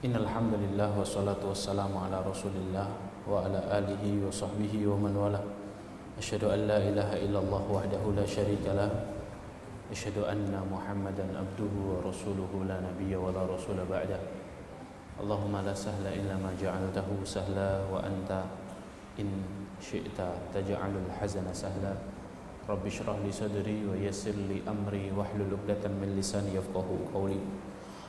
Innal hamdalillah wassalatu wassalamu ala Rasulillah wa ala alihi wa sahbihi wa man wala. Asyhadu an la ilaha illallah wahdahu la syarikalah. Asyhadu anna Muhammadan abduhu wa rasuluhu la nabiyya wa la rasula ba'dah. Allahumma la sahla illa ma ja'altahu sahla wa anta in syi'ta taj'alul hazana sahla. Rabbi shrah li sadri wa yassir li amri wahlul 'uqdatam min lisani yafqahu qawli.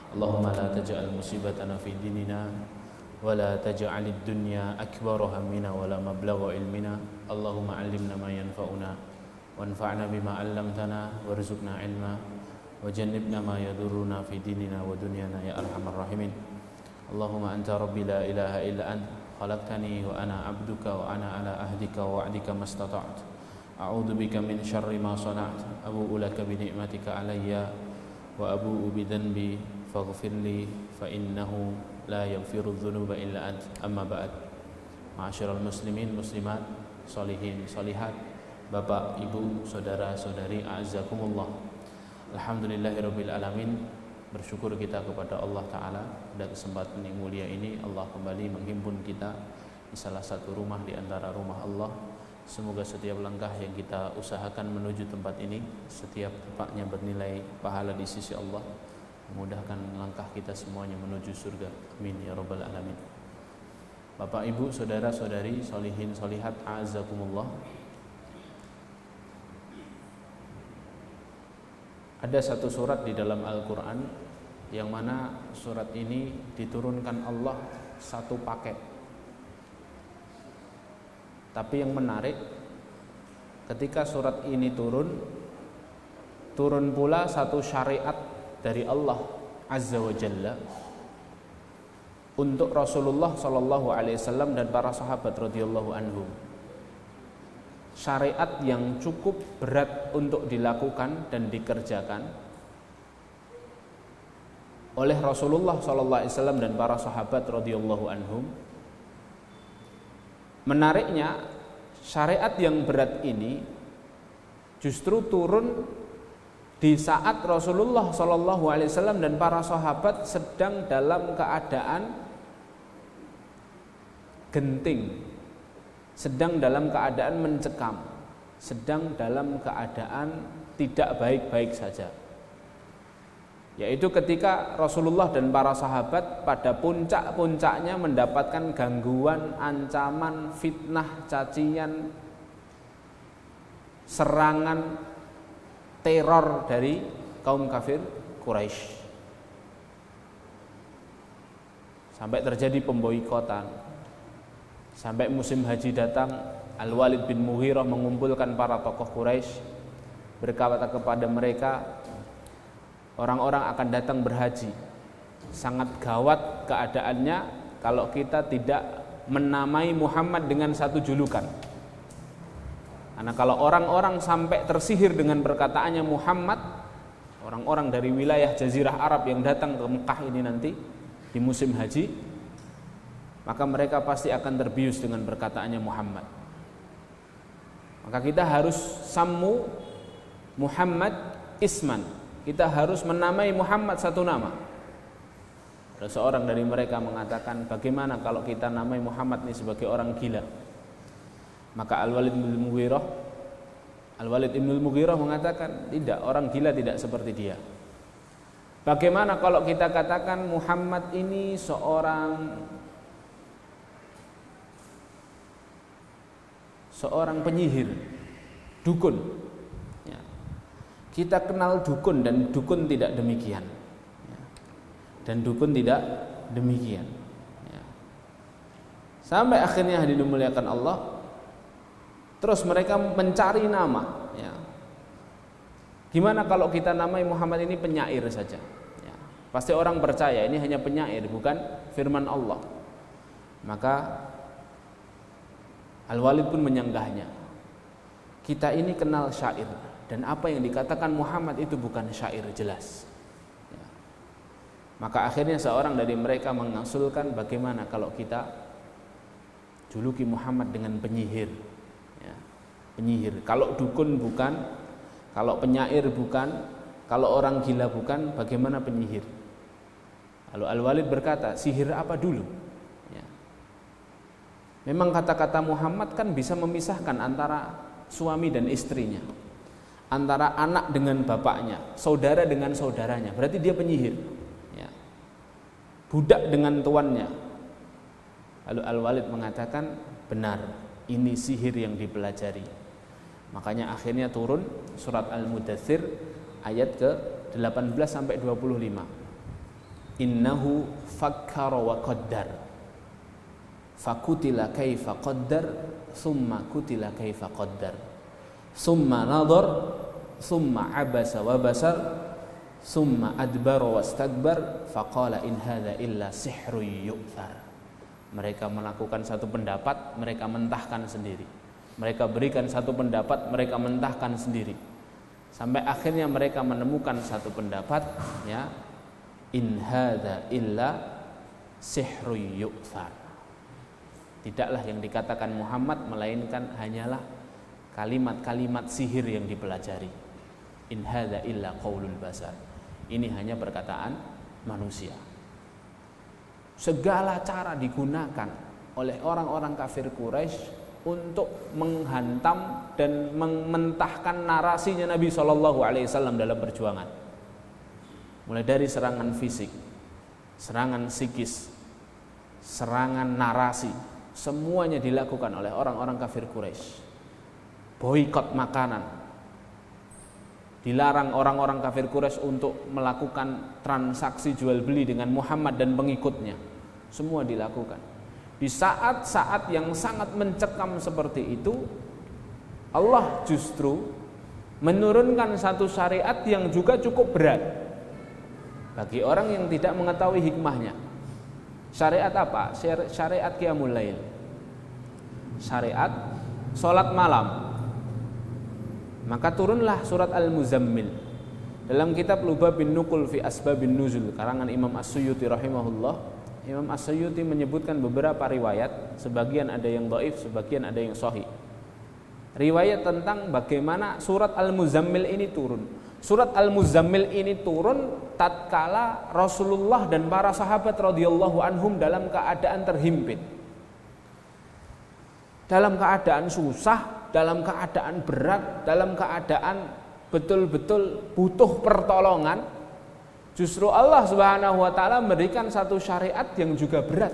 Allahumma la taj'al musibatana fi dinina wa la taj'alid dunya akbara hammina wa la mablagha ilmina. Allahumma 'allimna ma yanfa'una wanfa'na bima 'allamtana warzuqna ilma wa jannibna ma yadurruna fi dinina wa dunyana ya arhamar rahimin. Allahumma anta rabbi la ilaha illa anta khalaqtani wa ana 'abduka wa ana 'ala ahdika wa wa'dika mastata'tu. A'udzu bika min syarri ma sana'tu. Abu'u laka bi ni'matika 'alayya wa abu'u bi dhanbi faghfirli fa innahu la yaghfiru dzunuba illa ant. Amma ba'd. Ma'asyiral muslimin muslimat, sholihin sholihat, Bapak, Ibu, saudara-saudari, a'azzakumullah. Alhamdulillahirabbil alamin. Bersyukur kita kepada Allah taala pada kesempatan yang mulia ini Allah kembali menghimpun kita di salah satu rumah di antara rumah Allah. Semoga setiap langkah yang kita usahakan menuju tempat ini, setiap tempatnya bernilai pahala di sisi Allah. Memudahkan langkah kita semuanya menuju surga. Amin ya rabbal alamin. Bapak, Ibu, saudara-saudari, sholihin sholihat, a'azzakumullah. Ada satu surat di dalam Al-Quran yang mana surat ini diturunkan Allah satu paket. Tapi yang menarik, ketika surat ini turun pula satu syariat dari Allah Azza wa Jalla untuk Rasulullah sallallahu alaihi wasallam dan para sahabat radhiyallahu anhum. Syariat yang cukup berat untuk dilakukan dan dikerjakan oleh Rasulullah sallallahu alaihi wasallam dan para sahabat radhiyallahu anhum. Menariknya, syariat yang berat ini justru turun di saat Rasulullah sallallahu alaihi wasallam dan para sahabat sedang dalam keadaan genting, sedang dalam keadaan mencekam, sedang dalam keadaan tidak baik-baik saja. Yaitu ketika Rasulullah dan para sahabat pada puncak-puncaknya mendapatkan gangguan, ancaman, fitnah, cacian, serangan, teror dari kaum kafir Quraisy. Sampai terjadi pemboikotan. Sampai musim haji datang, Al-Walid bin Mughirah mengumpulkan para tokoh Quraisy, berkata kepada mereka, orang-orang akan datang berhaji. Sangat gawat keadaannya kalau kita tidak menamai Muhammad dengan satu julukan. Karena kalau orang-orang sampai tersihir dengan perkataannya Muhammad, orang-orang dari wilayah Jazirah Arab yang datang ke Mekah ini nanti di musim haji, maka mereka pasti akan terbius dengan perkataannya Muhammad. Maka kita harus sammu Muhammad isman. Kita harus menamai Muhammad satu nama. Ada seorang dari mereka mengatakan, bagaimana kalau kita namai Muhammad ini sebagai orang gila? Maka Al-Walid bin Mughirah mengatakan, tidak, orang gila tidak seperti dia. Bagaimana kalau kita katakan Muhammad ini seorang penyihir, dukun. Ya. Kita kenal dukun dan dukun tidak demikian. Ya. Dan dukun tidak demikian. Ya. Sampai akhirnya dimuliakan Allah. Terus mereka mencari nama. Ya. Gimana kalau kita namai Muhammad ini penyair saja? Ya. Pasti orang percaya ini hanya penyair, bukan firman Allah. Maka Al-Walid pun menyanggahnya. Kita ini kenal syair, dan apa yang dikatakan Muhammad itu bukan syair jelas. Ya. Maka akhirnya seorang dari mereka mengusulkan, bagaimana kalau kita juluki Muhammad dengan penyihir. Ya. Penyihir. Kalau dukun bukan, kalau penyair bukan, kalau orang gila bukan, bagaimana penyihir? Lalu Al-Walid berkata, sihir apa dulu? Ya. Memang kata-kata Muhammad kan bisa memisahkan antara suami dan istrinya, antara anak dengan bapaknya, saudara dengan saudaranya. Berarti dia penyihir. Ya. Budak dengan tuannya. Lalu Al-Walid mengatakan, benar, ini sihir yang dipelajari. Makanya akhirnya turun surat Al-Mudaththir ayat ke-18 sampai 25. Innahu fakkara wa qaddar fakutila kaifa qaddar thumma kutila kaifa qaddar thumma nadhar thumma abasa wa basar thumma adbara wastakbar faqala in hadza illa sihrun yu'thar. Mereka melakukan satu pendapat, mereka mentahkan sendiri. Mereka berikan satu pendapat, mereka mentahkan sendiri. Sampai akhirnya mereka menemukan satu pendapat, ya, in hadza illa sihrun yu'thar. Tidaklah yang dikatakan Muhammad melainkan hanyalah kalimat-kalimat sihir yang dipelajari. In hadza illa qaulul basar. Ini hanya perkataan manusia. Segala cara digunakan oleh orang-orang kafir Quraisy untuk menghantam dan mementahkan narasinya Nabi SAW dalam perjuangan. Mulai dari serangan fisik, serangan psikis, serangan narasi, semuanya dilakukan oleh orang-orang kafir Quraisy. Boikot makanan, dilarang orang-orang kafir Quraisy untuk melakukan transaksi jual beli dengan Muhammad dan pengikutnya. Semua dilakukan. Di saat-saat yang sangat mencekam seperti itu, Allah justru menurunkan satu syariat yang juga cukup berat bagi orang yang tidak mengetahui hikmahnya. Syariat apa? Syariat qiyamul lail. Syariat salat malam. Maka turunlah surat Al-Muzammil. Dalam kitab Lubab bin Nuqul fi Asbabin Nuzul karangan Imam As-Suyuti rahimahullah, Imam As-Suyuti menyebutkan beberapa riwayat, sebagian ada yang dhaif, sebagian ada yang sahih. Riwayat tentang bagaimana surat Al-Muzammil ini turun. Surat Al-Muzammil ini turun tatkala Rasulullah dan para sahabat radhiyallahu anhum dalam keadaan terhimpit, dalam keadaan susah, dalam keadaan berat, dalam keadaan betul-betul butuh pertolongan. Justru Allah Subhanahu wa taala memberikan satu syariat yang juga berat.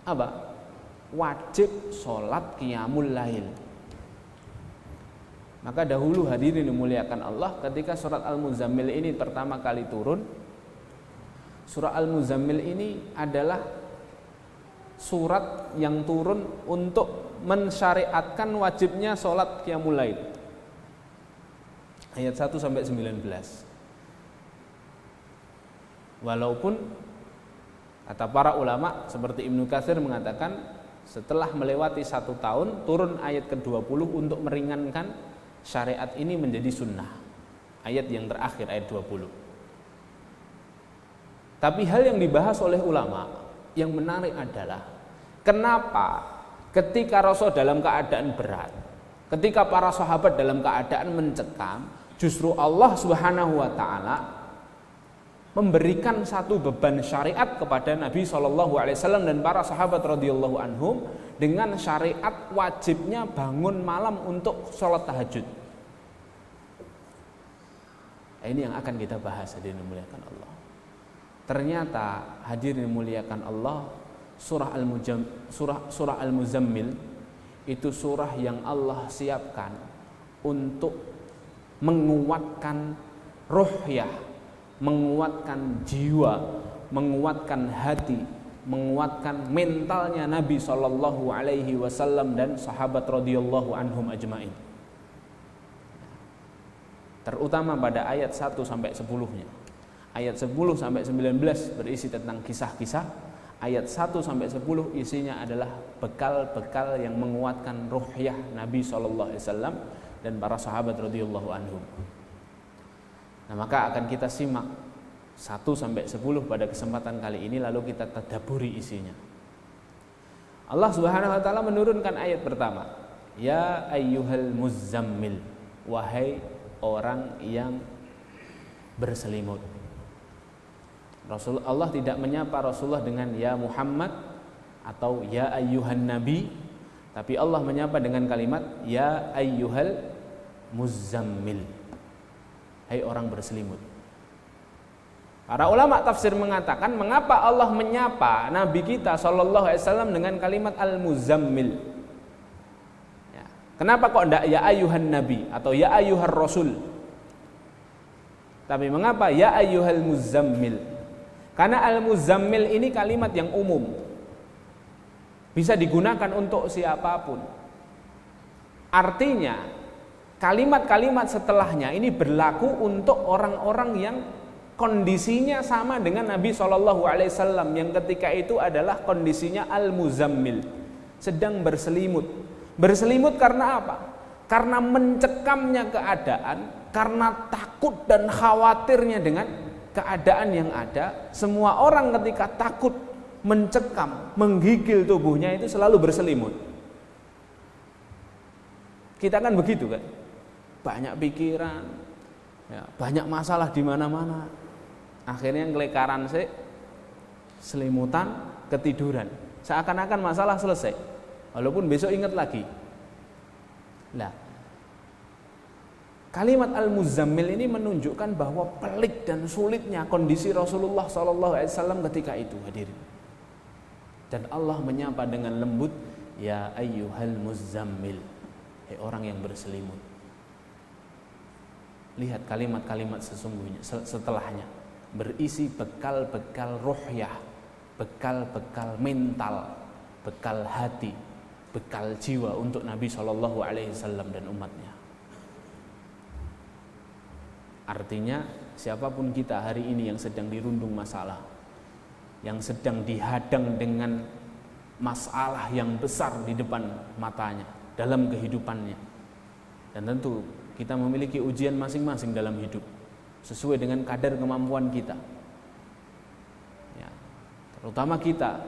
Apa? Wajib sholat qiyamul lail. Maka dahulu hadirin dimuliakan Allah, ketika surat Al-Muzammil ini pertama kali turun, surat Al-Muzammil ini adalah surat yang turun untuk mensyariatkan wajibnya sholat qiyamul lail. Ayat 1 sampai 19. Walaupun kata para ulama seperti Ibnu Katsir mengatakan setelah melewati 1 tahun turun ayat ke-20 untuk meringankan syariat ini menjadi sunnah. Ayat yang terakhir ayat 20. Tapi hal yang dibahas oleh ulama yang menarik adalah kenapa ketika Rasul dalam keadaan berat, ketika para sahabat dalam keadaan mencekam, justru Allah Subhanahu wa taala memberikan satu beban syariat kepada Nabi SAW dan para sahabat radhiyallahu anhum dengan syariat wajibnya bangun malam untuk sholat tahajud. Nah, ini yang akan kita bahas, hadirin dimuliakan Allah. Ternyata hadirin dimuliakan Allah, surah Al-Muzammil itu surah yang Allah siapkan untuk menguatkan ruhyah, menguatkan jiwa, menguatkan hati, menguatkan mentalnya Nabi SAW dan sahabat radhiyallahu anhum ajmain. Terutama pada ayat 1 sampai 10-nya. Ayat 10 sampai 19 berisi tentang kisah-kisah. Ayat 1 sampai 10 isinya adalah bekal-bekal yang menguatkan ruhyah Nabi SAW dan para sahabat radhiyallahu anhum. Nah, maka akan kita simak 1 sampai 10 pada kesempatan kali ini, lalu kita tadabburi isinya. Allah Subhanahu wa taala menurunkan ayat pertama, ya ayyuhal muzammil, wahai orang yang berselimut. Allah tidak menyapa Rasulullah dengan ya Muhammad atau ya ayyuhan nabi, tapi Allah menyapa dengan kalimat ya ayyuhal muzammil, hai orang berselimut. Para ulama tafsir mengatakan mengapa Allah menyapa Nabi kita sallallahu alaihi wasallam dengan kalimat al-muzammil. Ya. Kenapa kok tidak ya ayyuhan nabi atau ya ayyuhar rasul? Tapi mengapa ya ayyuhal muzammil? Karena al-muzammil ini kalimat yang umum, bisa digunakan untuk siapapun. Artinya kalimat-kalimat setelahnya ini berlaku untuk orang-orang yang kondisinya sama dengan Nabi SAW, yang ketika itu adalah kondisinya al-muzammil, sedang berselimut. Berselimut karena apa? Karena mencekamnya keadaan, karena takut dan khawatirnya dengan keadaan yang ada. Semua orang ketika takut, mencekam, menggigil tubuhnya itu selalu berselimut. Kita kan begitu kan, banyak pikiran, ya, banyak masalah di mana-mana. Akhirnya ngelekaran sih, selimutan, ketiduran. Seakan-akan masalah selesai, walaupun besok ingat lagi. Nah, kalimat al-muzammil ini menunjukkan bahwa pelik dan sulitnya kondisi Rasulullah SAW ketika itu, hadirin. Dan Allah menyapa dengan lembut, ya ayyuhal muzammil, hai orang yang berselimut. Lihat kalimat-kalimat sesungguhnya setelahnya berisi bekal-bekal ruhyah, bekal-bekal mental, bekal hati, bekal jiwa untuk Nabi SAW dan umatnya. Artinya siapapun kita hari ini yang sedang dirundung masalah, yang sedang dihadang dengan masalah yang besar di depan matanya dalam kehidupannya, dan tentu kita memiliki ujian masing-masing dalam hidup sesuai dengan kadar kemampuan kita, ya, terutama kita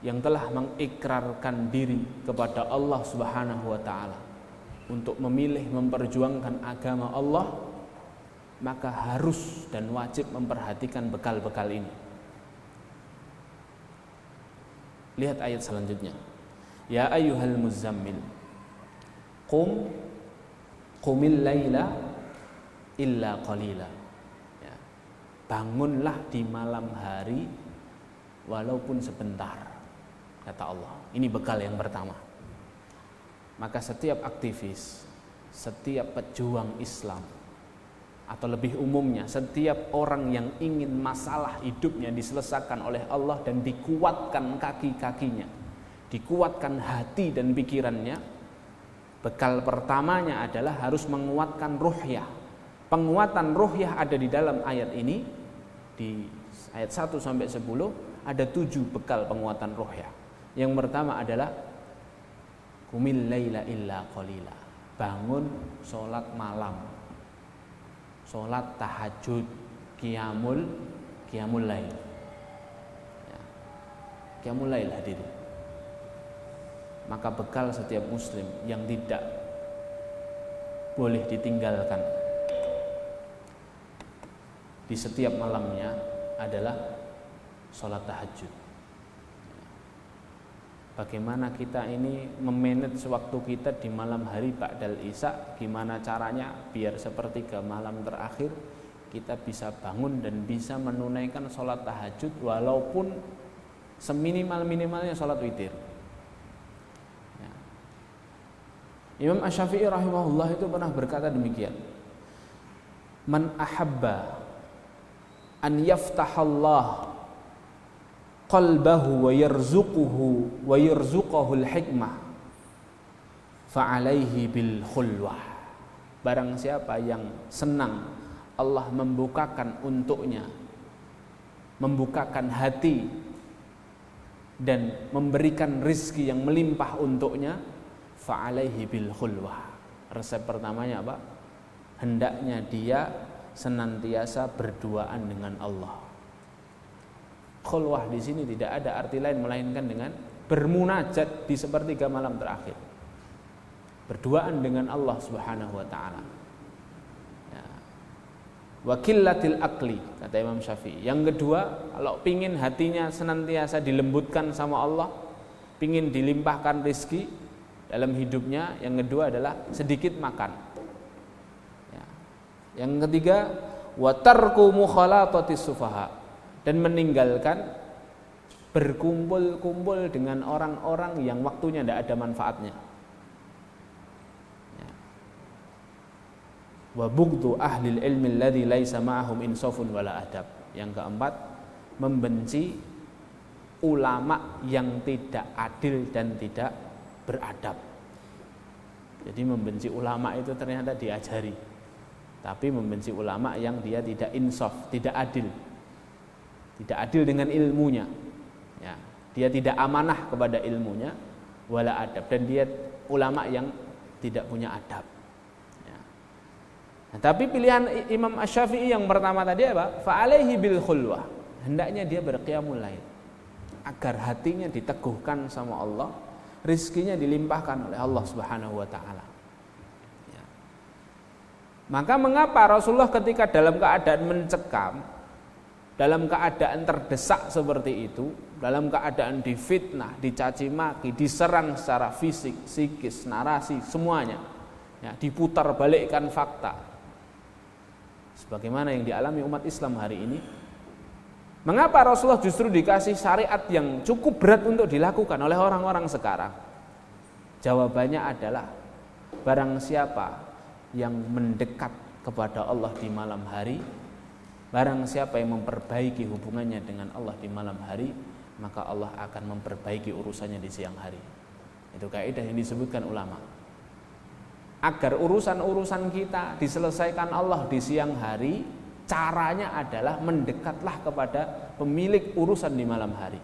yang telah mengikrarkan diri kepada Allah Subhanahu wa Ta'ala untuk memilih memperjuangkan agama Allah, maka harus dan wajib memperhatikan bekal-bekal ini. Lihat ayat selanjutnya. Ya ayyuhal muzammil, qumil laila illa qalila. Ya. Bangunlah di malam hari walaupun sebentar, kata Allah. Ini bekal yang pertama. Maka setiap aktivis, setiap pejuang Islam, atau lebih umumnya setiap orang yang ingin masalah hidupnya diselesaikan oleh Allah dan dikuatkan kaki-kakinya, dikuatkan hati dan pikirannya, bekal pertamanya adalah harus menguatkan ruhyah. Penguatan ruhyah ada di dalam ayat ini, di ayat 1 sampai 10 ada 7 bekal penguatan ruhyah. Yang pertama adalah qumil laila illa qalila, bangun sholat malam, sholat tahajud, qiyamul lail. Ya. Qiyamul lail hadirin. Maka bekal setiap muslim yang tidak boleh ditinggalkan di setiap malamnya adalah sholat tahajud. Bagaimana kita ini memanage waktu kita di malam hari ba'dal isya, gimana caranya biar sepertiga malam terakhir kita bisa bangun dan bisa menunaikan sholat tahajud walaupun seminimal-minimalnya sholat witir. Ya. Imam Asy-Syafi'i rahimahullah itu pernah berkata demikian, man ahabba an yaftahallah qalbahu wa yarzuquhu al-hikmah fa'alaihi bil khulwah. Barang siapa yang senang Allah membukakan untuknya, membukakan hati dan memberikan rizki yang melimpah untuknya, fa'alaihi bil khulwah. Resep pertamanya apa? Hendaknya dia senantiasa berduaan dengan Allah. Khulwah di sini tidak ada arti lain melainkan dengan bermunajat di sepertiga malam terakhir, berduaan dengan Allah Subhanahu wa Ta'ala. Ya. wa qillatil akli, kata Imam Syafi'i. Yang kedua, kalau pingin hatinya senantiasa dilembutkan sama Allah, pingin dilimpahkan rezeki dalam hidupnya, yang kedua adalah sedikit makan. Ya. Yang ketiga, wa tarku mukhalatatis sufaha, dan meninggalkan berkumpul-kumpul dengan orang-orang yang waktunya tidak ada manfaatnya. Ya. Wa bughdhu ahlil ilmi alladzi laisa ma'ahum insafun wala adab. Yang keempat, membenci ulama yang tidak adil dan tidak beradab. Jadi membenci ulama itu ternyata diajari, tapi membenci ulama yang dia tidak insaf, tidak adil. Tidak adil dengan ilmunya. Ya, dia tidak amanah kepada ilmunya, wala adab, dan dia ulama yang tidak punya adab. Ya. Nah, tapi pilihan Imam Asy-Syafi'i yang pertama tadi apa? Fa alaihi bil khulwah. Hendaknya dia berqiyamul lail agar hatinya diteguhkan sama Allah, rizkinya dilimpahkan oleh Allah Subhanahu wa taala. Ya. Maka mengapa Rasulullah ketika dalam keadaan mencekam, dalam keadaan terdesak seperti itu, dalam keadaan difitnah, dicaci maki, diserang secara fisik, psikis, narasi, semuanya, ya, diputar balikkan fakta, sebagaimana yang dialami umat Islam hari ini, mengapa Rasulullah justru dikasih syariat yang cukup berat untuk dilakukan oleh orang-orang sekarang? Jawabannya adalah, barang siapa yang mendekat kepada Allah di malam hari, barang siapa yang memperbaiki hubungannya dengan Allah di malam hari, maka Allah akan memperbaiki urusannya di siang hari. Itu kaidah yang disebutkan ulama. Agar urusan-urusan kita diselesaikan Allah di siang hari, caranya adalah mendekatlah kepada pemilik urusan di malam hari.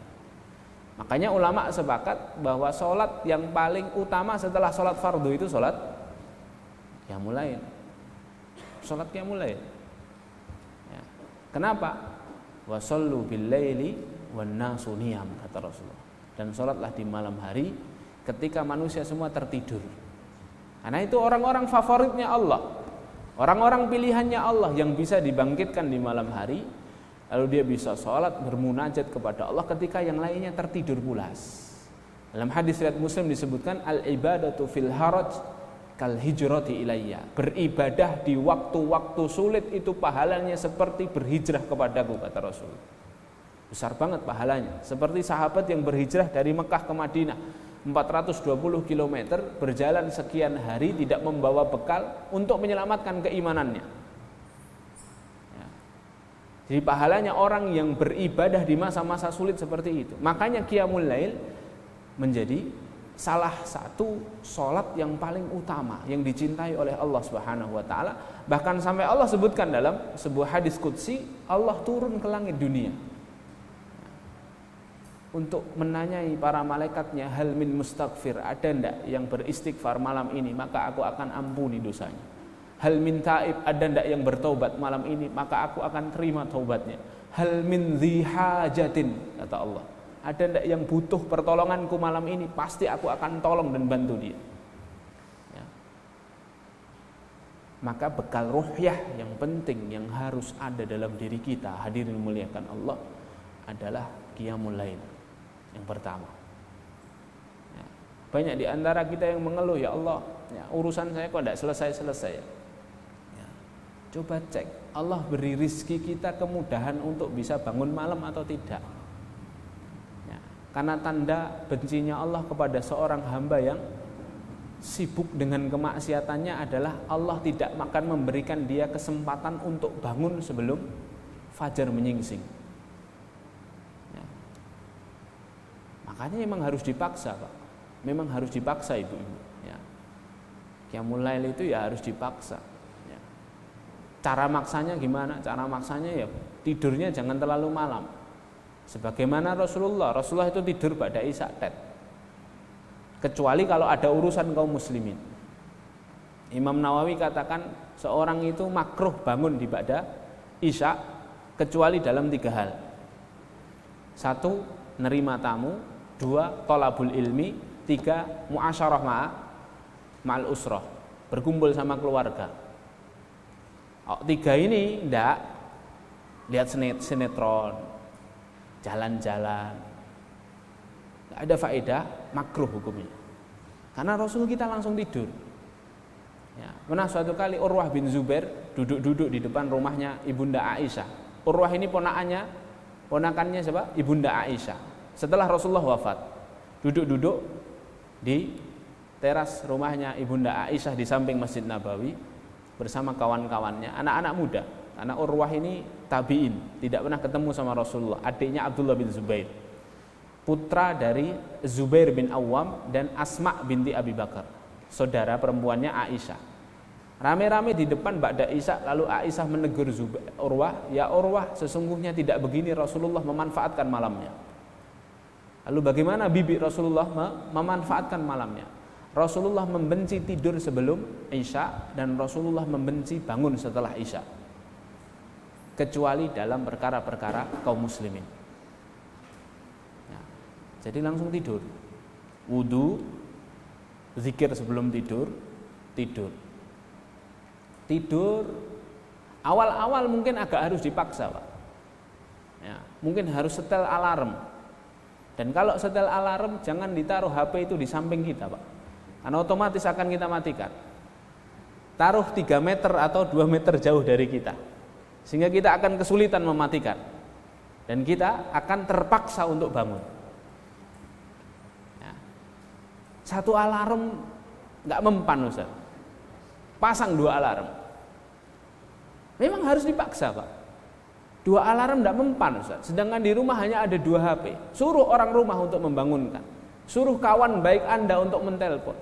Makanya ulama sepakat bahwa sholat yang paling utama setelah sholat fardu itu sholat qiyamul lail. Sholat qiyamul lail. Kenapa? Wa shallu bil laili wan nasu niyam, kata Rasulullah. Dan salatlah di malam hari ketika manusia semua tertidur. Karena itu orang-orang favoritnya Allah, orang-orang pilihannya Allah yang bisa dibangkitkan di malam hari, lalu dia bisa salat bermunajat kepada Allah ketika yang lainnya tertidur pulas. Dalam hadis riwayat Muslim disebutkan al ibadatu fil haraj kal hijrati ilayya. Beribadah di waktu-waktu sulit itu pahalanya seperti berhijrah kepadaku, kata Rasul. Besar banget pahalanya. Seperti sahabat yang berhijrah dari Mekah ke Madinah 420 km, berjalan sekian hari tidak membawa bekal untuk menyelamatkan keimanannya. Ya. Jadi pahalanya orang yang beribadah di masa-masa sulit seperti itu. Makanya qiyamul lail menjadi salah satu sholat yang paling utama yang dicintai oleh Allah Subhanahu wa taala. Bahkan sampai Allah sebutkan dalam sebuah hadis qudsi, Allah turun ke langit dunia untuk menanyai para malaikatnya, hal min mustaghfir, ada ndak yang beristighfar malam ini, maka aku akan ampuni dosanya. Hal min taib, ada ndak yang bertaubat malam ini, maka aku akan terima taubatnya. Hal min dzi hajatin, kata Allah, ada ndak yang butuh pertolonganku malam ini, pasti aku akan tolong dan bantu dia. Ya. Maka bekal ruhyah yang penting yang harus ada dalam diri kita, hadirin muliakan Allah, adalah qiyamul lail yang pertama. Ya. Banyak di antara kita yang mengeluh, ya Allah, ya, urusan saya kok tidak selesai-selesai. Ya. Coba cek, Allah beri rizki kita kemudahan untuk bisa bangun malam atau tidak? Karena tanda bencinya Allah kepada seorang hamba yang sibuk dengan kemaksiatannya adalah Allah tidak akan memberikan dia kesempatan untuk bangun sebelum fajar menyingsing. Ya. Makanya memang harus dipaksa, Pak. Memang harus dipaksa, ibu-ibu. Ya. Qiyamul lail itu ya harus dipaksa. Ya. Cara maksanya gimana? Cara maksanya ya tidurnya jangan terlalu malam. Sebagaimana Rasulullah itu tidur pada isya tet. Kecuali kalau ada urusan kaum muslimin. Imam Nawawi katakan seorang itu makruh bangun di pada isya kecuali dalam 3 hal. 1, nerima tamu. 2, thalabul ilmi. 3, muasyarah ma'al usrah, berkumpul sama keluarga. Tiga ini enggak, lihat sinetron, jalan-jalan, enggak ada faedah, makruh hukumnya. Karena Rasul kita langsung tidur. Ya, pernah suatu kali Urwah bin Zubair duduk-duduk di depan rumahnya Ibunda Aisyah. Urwah ini ponakannya siapa? Ibunda Aisyah. Setelah Rasulullah wafat, duduk-duduk di teras rumahnya Ibunda Aisyah di samping Masjid Nabawi bersama kawan-kawannya, anak-anak muda. Karena Urwah ini tabi'in, tidak pernah ketemu sama Rasulullah. Adiknya Abdullah bin Zubair, putra dari Zubair bin Awam dan Asma binti Abi Bakar, saudara perempuannya Aisyah. Rame-rame di depan Ba'da Isya, lalu Aisyah menegur Urwah, "Ya Urwah, sesungguhnya tidak begini Rasulullah memanfaatkan malamnya." Lalu bagaimana bibi Rasulullah memanfaatkan malamnya? Rasulullah membenci tidur sebelum Isya dan Rasulullah membenci bangun setelah Isya, kecuali dalam perkara-perkara kaum muslimin. Ya, jadi langsung tidur, wudu, zikir sebelum tidur. Awal-awal mungkin agak harus dipaksa, Pak. Ya, mungkin harus setel alarm. Dan kalau setel alarm jangan ditaruh HP itu di samping kita, Pak. Karena otomatis akan kita matikan. Taruh 3 meter atau 2 meter jauh dari kita, sehingga kita akan kesulitan mematikan. Dan kita akan terpaksa untuk bangun. Ya. Satu alarm nggak mempan, Ustaz. Pasang 2 alarm. Memang harus dipaksa, Pak. 2 alarm tidak mempan, Ustaz. Sedangkan di rumah hanya ada 2 HP. Suruh orang rumah untuk membangunkan. Suruh kawan baik Anda untuk mentelpon.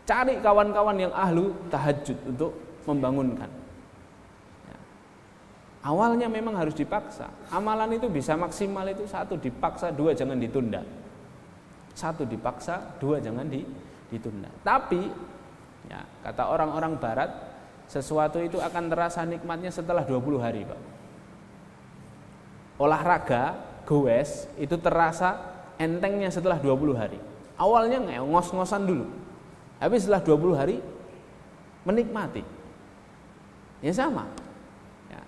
Cari kawan-kawan yang ahlu tahajud untuk membangunkan. Ya. Awalnya memang harus dipaksa. Amalan itu bisa maksimal itu 1 dipaksa, 2 jangan ditunda. 1 dipaksa, 2 jangan ditunda. Tapi ya, kata orang-orang barat, sesuatu itu akan terasa nikmatnya setelah 20 hari, Pak. Olahraga, goes, itu terasa entengnya setelah 20 hari. Awalnya ngos-ngosan dulu. Habis setelah 20 hari menikmati. Ya sama. Ya.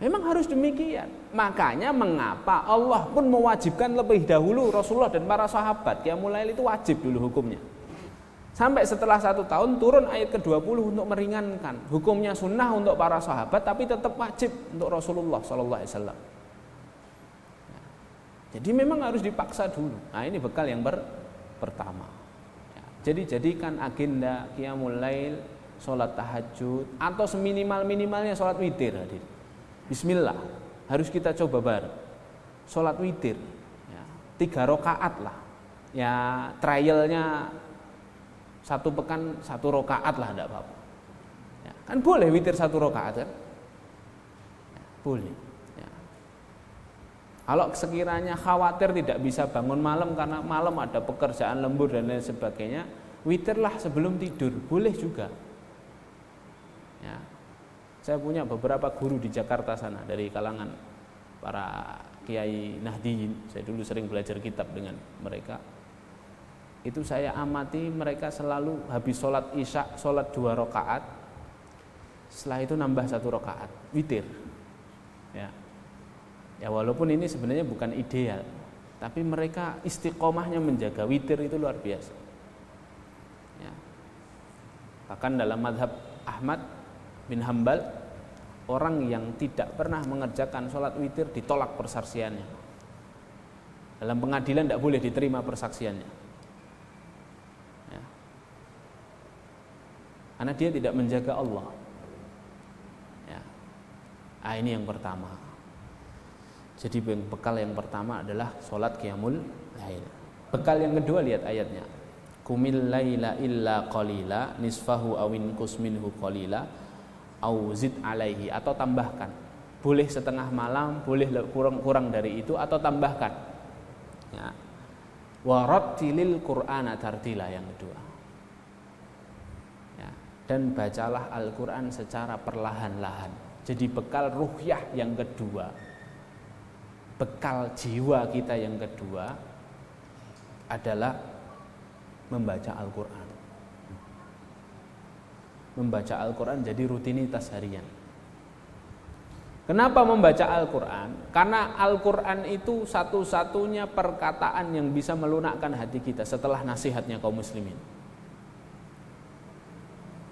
Memang harus demikian. Makanya mengapa Allah pun mewajibkan lebih dahulu Rasulullah dan para sahabat. Qiyamul Lail itu wajib dulu hukumnya. Sampai setelah 1 tahun turun ayat ke-20 untuk meringankan. Hukumnya sunnah untuk para sahabat tapi tetap wajib untuk Rasulullah SAW. Jadi memang harus dipaksa dulu. Nah, ini bekal yang pertama. Ya, jadi jadikan agenda Qiyamul Lail, sholat tahajud, atau seminimal-minimalnya sholat witir. Hadir. Bismillah, harus kita coba bareng. Sholat witir, ya, 3 rakaat lah. Ya, trialnya 1 pekan 1 rakaat lah, tidak apa-apa. Ya, kan boleh witir 1 rakaat kan? Ya, boleh. Ya. Kalau sekiranya khawatir tidak bisa bangun malam karena malam ada pekerjaan lembur dan lain sebagainya, witirlah sebelum tidur, boleh juga. Ya. Saya punya beberapa guru di Jakarta sana dari kalangan para kiai Nahdiyin. Saya dulu sering belajar kitab dengan mereka. Itu saya amati mereka selalu habis sholat isya, sholat 2 rakaat, setelah itu nambah 1 rakaat, witir. Ya. Ya walaupun ini sebenarnya bukan ideal, tapi mereka istiqomahnya menjaga witir itu luar biasa. Ya. Bahkan dalam mazhab Ahmad bin Hambal, orang yang tidak pernah mengerjakan sholat witir ditolak persaksiannya. Dalam pengadilan tidak boleh diterima persaksiannya. Ya. Karena dia tidak menjaga Allah. Ya. Nah, ini yang pertama. Jadi bekal yang pertama adalah sholat qiyamul lail. Bekal yang kedua, lihat ayatnya. Qumil laila illa qalila nisfahu awin kusminhu qalila au zid alaihi, atau tambahkan. Boleh setengah malam, boleh kurang dari itu, atau tambahkan. Ya. Warattilil Qur'ana tartila, yang kedua. Ya. Dan bacalah Al-Qur'an secara perlahan-lahan. Jadi bekal ruhyah yang kedua, bekal jiwa kita yang kedua adalah membaca Al-Qur'an. Membaca Al-Qur'an jadi rutinitas harian. Kenapa membaca Al-Quran? Karena Al-Quran itu satu-satunya perkataan yang bisa melunakkan hati kita setelah nasihatnya kaum muslimin.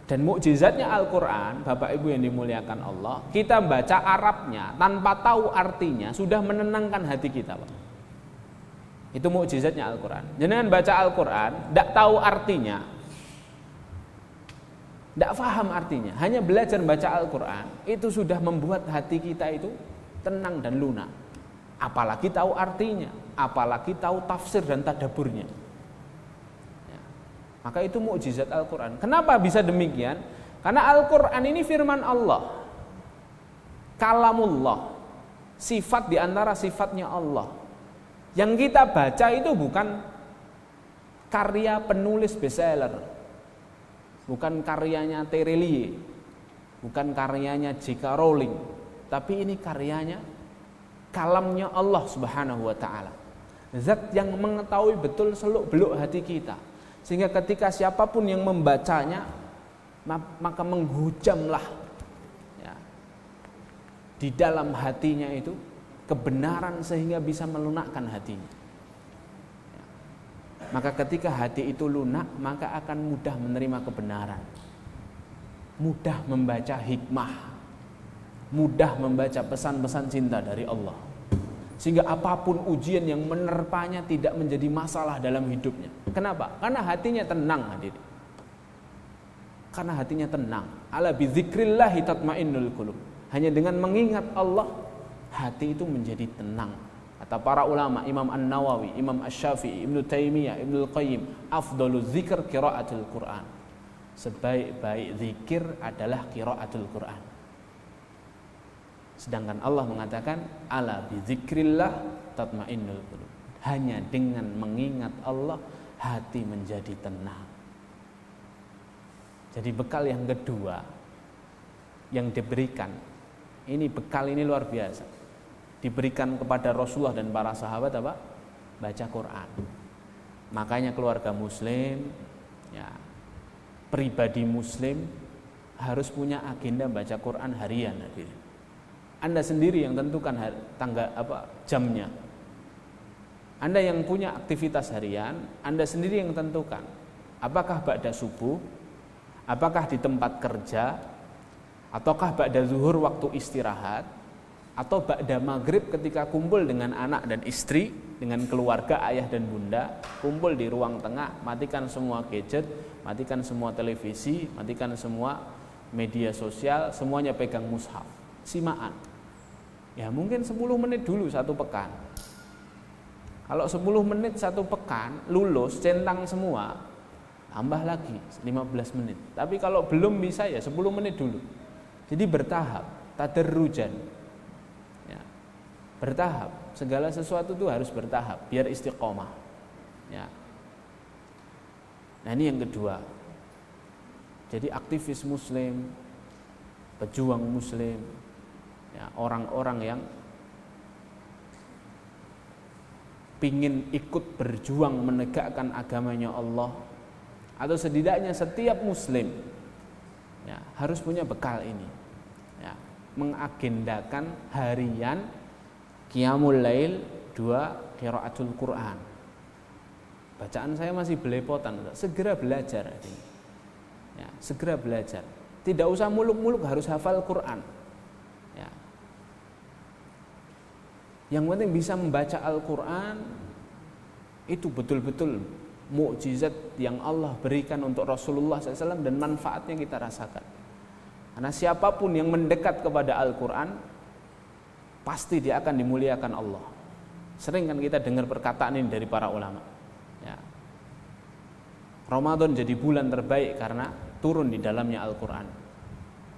Dan mukjizatnya Al-Quran, Bapak Ibu yang dimuliakan Allah, kita baca Arabnya tanpa tahu artinya sudah menenangkan hati kita, Pak. Itu mukjizatnya Al-Quran. Jangan baca Al-Quran, tidak tahu artinya, tidak paham artinya, hanya belajar baca Al-Quran, itu sudah membuat hati kita itu tenang dan lunak. Apalagi tahu artinya, apalagi tahu tafsir dan tadaburnya. Ya. Maka itu mukjizat Al-Quran. Kenapa bisa demikian? Karena Al-Quran ini firman Allah, kalamullah, sifat di antara sifatnya Allah. Yang kita baca itu bukan karya penulis bestseller, bukan karyanya Terelie, bukan karyanya J.K. Rowling, tapi ini karyanya, kalamnya Allah Subhanahu wa ta'ala. Zat yang mengetahui betul seluk-beluk hati kita, sehingga ketika siapapun yang membacanya, maka menghujamlah ya, di dalam hatinya itu kebenaran sehingga bisa melunakkan hatinya. Maka ketika hati itu lunak, maka akan mudah menerima kebenaran, mudah membaca hikmah, mudah membaca pesan-pesan cinta dari Allah, sehingga apapun ujian yang menerpanya tidak menjadi masalah dalam hidupnya. Kenapa? Karena hatinya tenang, hadirin. Karena hatinya tenang. Ala bidzikrillahi tatmainnul qulub. Hanya dengan mengingat Allah, hati itu menjadi tenang. Kata para ulama, Imam An-Nawawi, Imam Asy-Syafi'i, Ibnu Taimiyah, Ibnu Qayyim, afdhaluz zikr qiraatul Qur'an. Sebaik-baik zikir adalah qiraatul Qur'an. Sedangkan Allah mengatakan ala bizikrillah tatmainnul qulub. Hanya dengan mengingat Allah hati menjadi tenang. Jadi bekal yang kedua yang diberikan, ini bekal ini luar biasa, diberikan kepada Rasulullah dan para sahabat apa? Baca Quran. Makanya keluarga muslim, ya, pribadi muslim harus punya agenda baca Quran harian. Anda sendiri yang tentukan jamnya. Anda yang punya aktivitas harian, Anda sendiri yang tentukan. Apakah ba'da subuh, apakah di tempat kerja, ataukah ba'da zuhur waktu istirahat, atau ba'da maghrib ketika kumpul dengan anak dan istri, dengan keluarga ayah dan bunda, kumpul di ruang tengah, matikan semua gadget, matikan semua televisi, matikan semua media sosial, semuanya pegang mushaf, simaan. Ya mungkin 10 menit dulu satu pekan. Kalau 10 menit satu pekan lulus, centang semua, tambah lagi 15 menit. Tapi kalau belum bisa ya 10 menit dulu. Jadi bertahap, tadarrujan. Ya, bertahap, segala sesuatu itu harus bertahap biar istiqomah. Ya. Nah ini yang kedua. Jadi aktivis muslim, pejuang muslim, ya, orang-orang yang pingin ikut berjuang menegakkan agamanya Allah, atau setidaknya setiap muslim ya, harus punya bekal ini ya, mengagendakan harian qiyamul lail 2 qiraatul Quran. Bacaan saya masih belepotan, segera belajar ya, segera belajar, tidak usah muluk-muluk harus hafal Quran ya. Yang penting bisa membaca Al-Quran, itu betul-betul mukjizat yang Allah berikan untuk Rasulullah SAW dan manfaatnya kita rasakan. Karena siapapun yang mendekat kepada Al-Quran, pasti dia akan dimuliakan Allah. Sering kan kita dengar perkataan ini dari para ulama. Ya. Ramadan jadi bulan terbaik karena turun di dalamnya Al-Quran.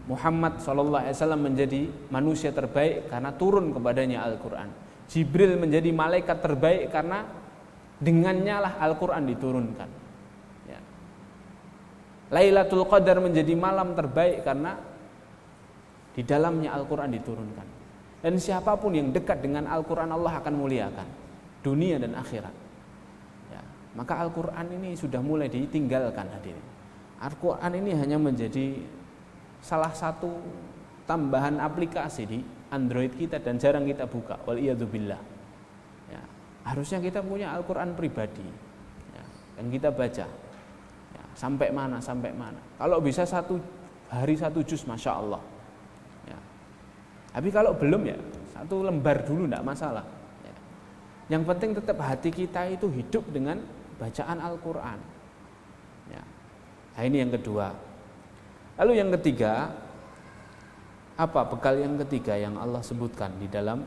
Muhammad SAW menjadi manusia terbaik karena turun kepadanya Al-Quran. Jibril menjadi malaikat terbaik karena dengannya lah Al-Quran diturunkan ya. Lailatul Qadar menjadi malam terbaik karena di dalamnya Al-Quran diturunkan. Dan siapapun yang dekat dengan Al-Quran, Allah akan muliakan dunia dan akhirat ya. Maka Al-Quran ini sudah mulai ditinggalkan hadirin. Al-Quran ini hanya menjadi salah satu tambahan aplikasi di Android kita dan jarang kita buka. Waliyadzubillah. Ya, harusnya kita punya Al-Quran pribadi, ya, dan kita baca. Ya, sampai mana? Kalau bisa 1 hari 1 juz, masya Allah. Ya. Tapi kalau belum ya 1 lembar dulu, tidak masalah. Ya. Yang penting tetap hati kita itu hidup dengan bacaan Al-Quran. Ya. Nah, ini yang kedua. Lalu yang ketiga, apa bekal yang ketiga yang Allah sebutkan di dalam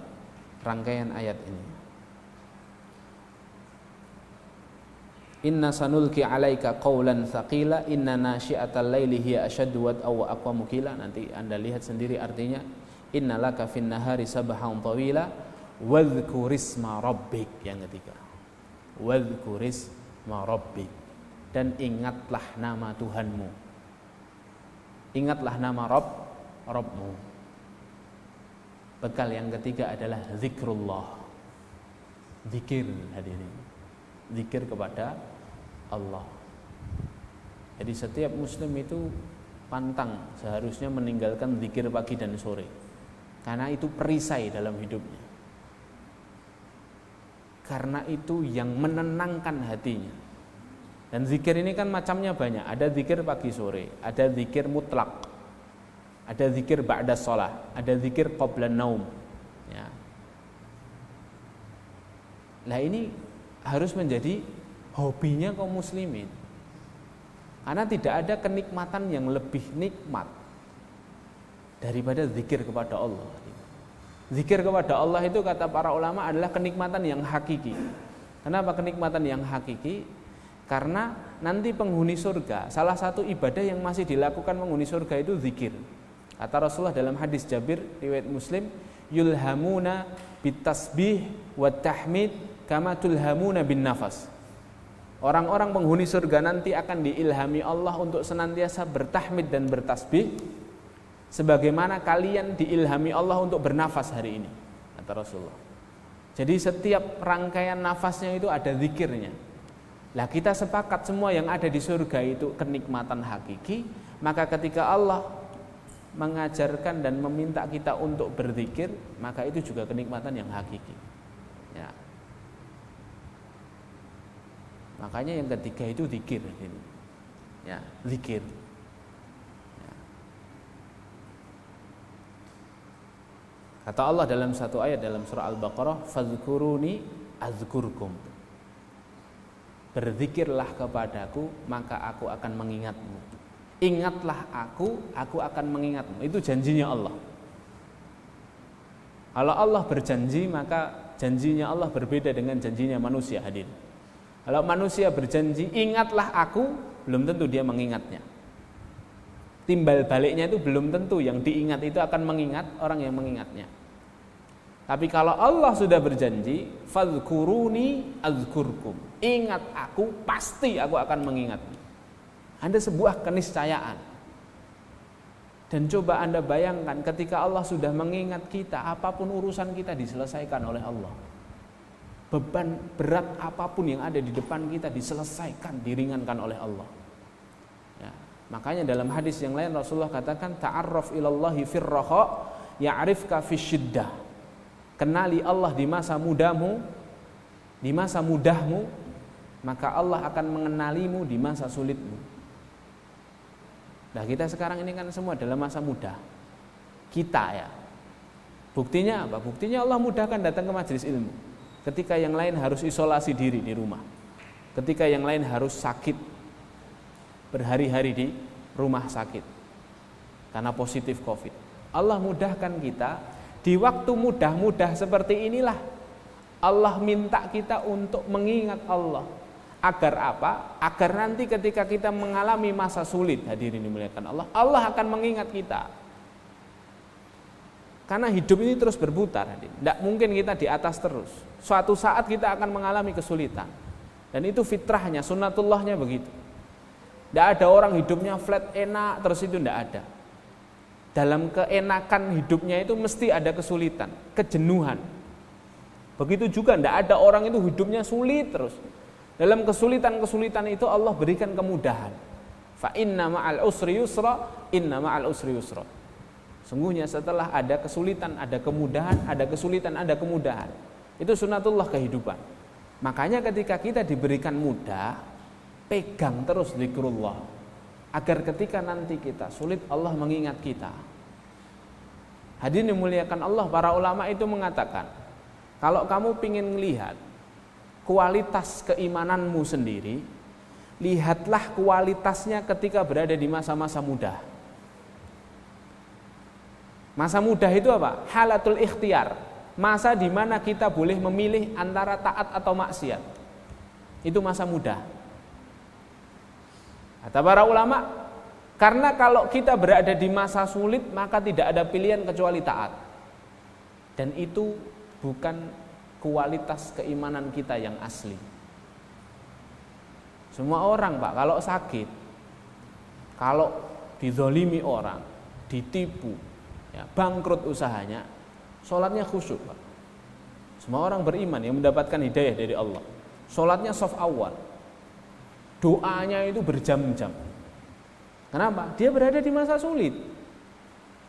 rangkaian ayat ini? Inna sanulki alaika qawlan thaqila inna nasyi'atal laili hiya ashaddu wat'a wa aqwamu qila. Nanti Anda lihat sendiri artinya. Innalaka fin nahari sabhan tawila wadhkurisma rabbik. Yang ketiga, wadhkurisma rabbik, dan ingatlah nama Tuhanmu. Ingatlah nama Rabbmu. Bekal yang ketiga adalah zikrullah. Zikir, hadirin. Zikir kepada Allah. Jadi setiap muslim itu pantang seharusnya meninggalkan zikir pagi dan sore, karena itu perisai dalam hidupnya. Karena itu yang menenangkan hatinya. Dan zikir ini kan macamnya banyak. Ada zikir pagi sore, ada zikir mutlak, ada zikir ba'da shalah, ada zikir qabla naum. Ya. Nah, ini harus menjadi hobinya kaum muslimin. Karena tidak ada kenikmatan yang lebih nikmat daripada zikir kepada Allah. Zikir kepada Allah itu kata para ulama adalah kenikmatan yang hakiki. Kenapa kenikmatan yang hakiki? Karena nanti penghuni surga, salah satu ibadah yang masih dilakukan penghuni surga itu zikir. Kata Rasulullah dalam hadis Jabir riwayat Muslim, yulhamuna bitasbih wa tahmid kama tulhamuna bin nafas. Orang-orang penghuni surga nanti akan diilhami Allah untuk senantiasa bertahmid dan bertasbih sebagaimana kalian diilhami Allah untuk bernafas hari ini, kata Rasulullah. Jadi setiap rangkaian nafasnya itu ada zikirnya. Lah kita sepakat semua yang ada di surga itu kenikmatan hakiki, maka ketika Allah mengajarkan dan meminta kita untuk berzikir, maka itu juga kenikmatan yang hakiki. Ya. Makanya yang ketiga itu zikir. Ya, zikir. Ya. Kata Allah dalam satu ayat dalam surah Al-Baqarah, "Fadhkuruni azkurkum." Berzikirlah kepadaku, maka aku akan mengingatmu. Ingatlah aku akan mengingatmu. Itu janjinya Allah. Kalau Allah berjanji, maka janjinya Allah berbeda dengan janjinya manusia, hadir. Kalau manusia berjanji, ingatlah aku, belum tentu dia mengingatnya. Timbal baliknya itu belum tentu yang diingat itu akan mengingat orang yang mengingatnya. Tapi kalau Allah sudah berjanji, fadhkuruni azkurkum. Ingat aku, pasti aku akan mengingatmu. Ada sebuah keniscayaan. Dan coba Anda bayangkan ketika Allah sudah mengingat kita, apapun urusan kita diselesaikan oleh Allah. Beban berat apapun yang ada di depan kita diselesaikan, diringankan oleh Allah. Ya, makanya dalam hadis yang lain Rasulullah katakan, ta'arraf ilallahi firraha ya'rifka fisyiddah. Kenali Allah di masa mudamu, di masa mudahmu, maka Allah akan mengenalimu di masa sulitmu. Nah, kita sekarang ini kan semua dalam masa mudah. Kita ya. Buktinya apa? Buktinya Allah mudahkan datang ke majelis ilmu. Ketika yang lain harus isolasi diri di rumah. Ketika yang lain harus sakit berhari-hari di rumah sakit karena positif Covid. Allah mudahkan kita. Di waktu mudah-mudah seperti inilah Allah minta kita untuk mengingat Allah. Agar apa? Agar nanti ketika kita mengalami masa sulit, hadirin dimuliakan Allah, Allah akan mengingat kita. Karena hidup ini terus berputar, hadirin. Tidak mungkin kita di atas terus. Suatu saat kita akan mengalami kesulitan. Dan itu fitrahnya, sunnatullahnya begitu. Tidak ada orang hidupnya flat, enak, terus itu tidak ada. Dalam keenakan hidupnya itu mesti ada kesulitan, kejenuhan. Begitu juga tidak ada orang itu hidupnya sulit terus. Dalam kesulitan-kesulitan itu Allah berikan kemudahan. Fa inna ma'al usri yusra, inna ma'al usri yusra. Sungguhnya setelah ada kesulitan, ada kemudahan, ada kesulitan, ada kemudahan. Itu sunatullah kehidupan. Makanya ketika kita diberikan mudah, pegang terus zikrullah. Agar ketika nanti kita sulit, Allah mengingat kita. Hadirin dimuliakan Allah, para ulama itu mengatakan, kalau kamu ingin melihat kualitas keimananmu sendiri, lihatlah kualitasnya ketika berada di masa-masa muda. Masa muda itu apa? Halatul ikhtiar. Masa di mana kita boleh memilih antara taat atau maksiat. Itu masa muda. Kata para ulama, karena kalau kita berada di masa sulit, maka tidak ada pilihan kecuali taat. Dan itu bukan kualitas keimanan kita yang asli. Semua orang, Pak, kalau sakit, kalau dizalimi orang, ditipu, ya, bangkrut usahanya, sholatnya khusyuk, Pak. Semua orang beriman yang mendapatkan hidayah dari Allah, sholatnya saf awal, doanya itu berjam-jam. Kenapa? Dia berada di masa sulit.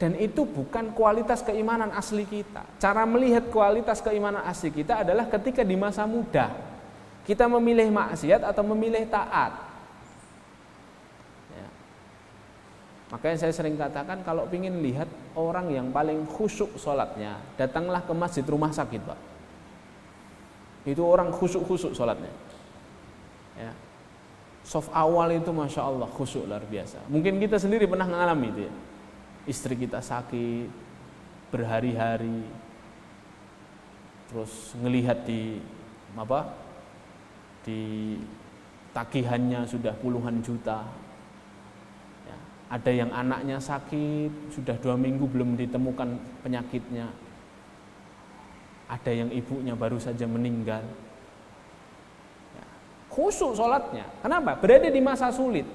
Dan itu bukan kualitas keimanan asli kita. Cara melihat kualitas keimanan asli kita adalah ketika di masa muda kita memilih maksiat atau memilih taat. Ya. Makanya saya sering katakan, kalau ingin lihat orang yang paling khusyuk sholatnya, datanglah ke masjid rumah sakit, Pak. Itu orang khusyuk-khusyuk sholatnya. Ya. Sof awal itu Masya Allah khusyuk luar biasa. Mungkin kita sendiri pernah mengalami itu ya. Istri kita sakit berhari-hari, terus ngelihat di tagihannya sudah puluhan juta. Ya, ada yang anaknya sakit sudah 2 minggu belum ditemukan penyakitnya. Ada yang ibunya baru saja meninggal. Ya, khusyuk sholatnya. Kenapa? Berada di masa sulit.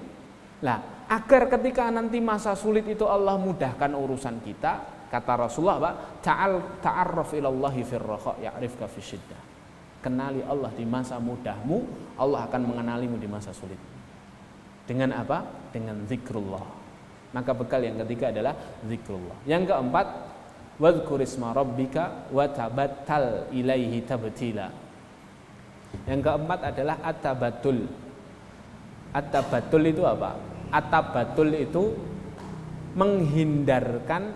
Lah, agar ketika nanti masa sulit itu Allah mudahkan urusan kita, kata Rasulullah, Pak, ta'arraf ilallahi firraha ya'rifka fisyiddah. Kenali Allah di masa mudahmu, Allah akan mengenalimu di masa sulit. Dengan apa? Dengan zikrullah. Maka bekal yang ketiga adalah zikrullah. Yang keempat, wadhkurisma rabbika wa tabattal ilaihi tabtila. Yang keempat adalah at-tabattul. At-tabattul itu apa? At-tabattul itu menghindarkan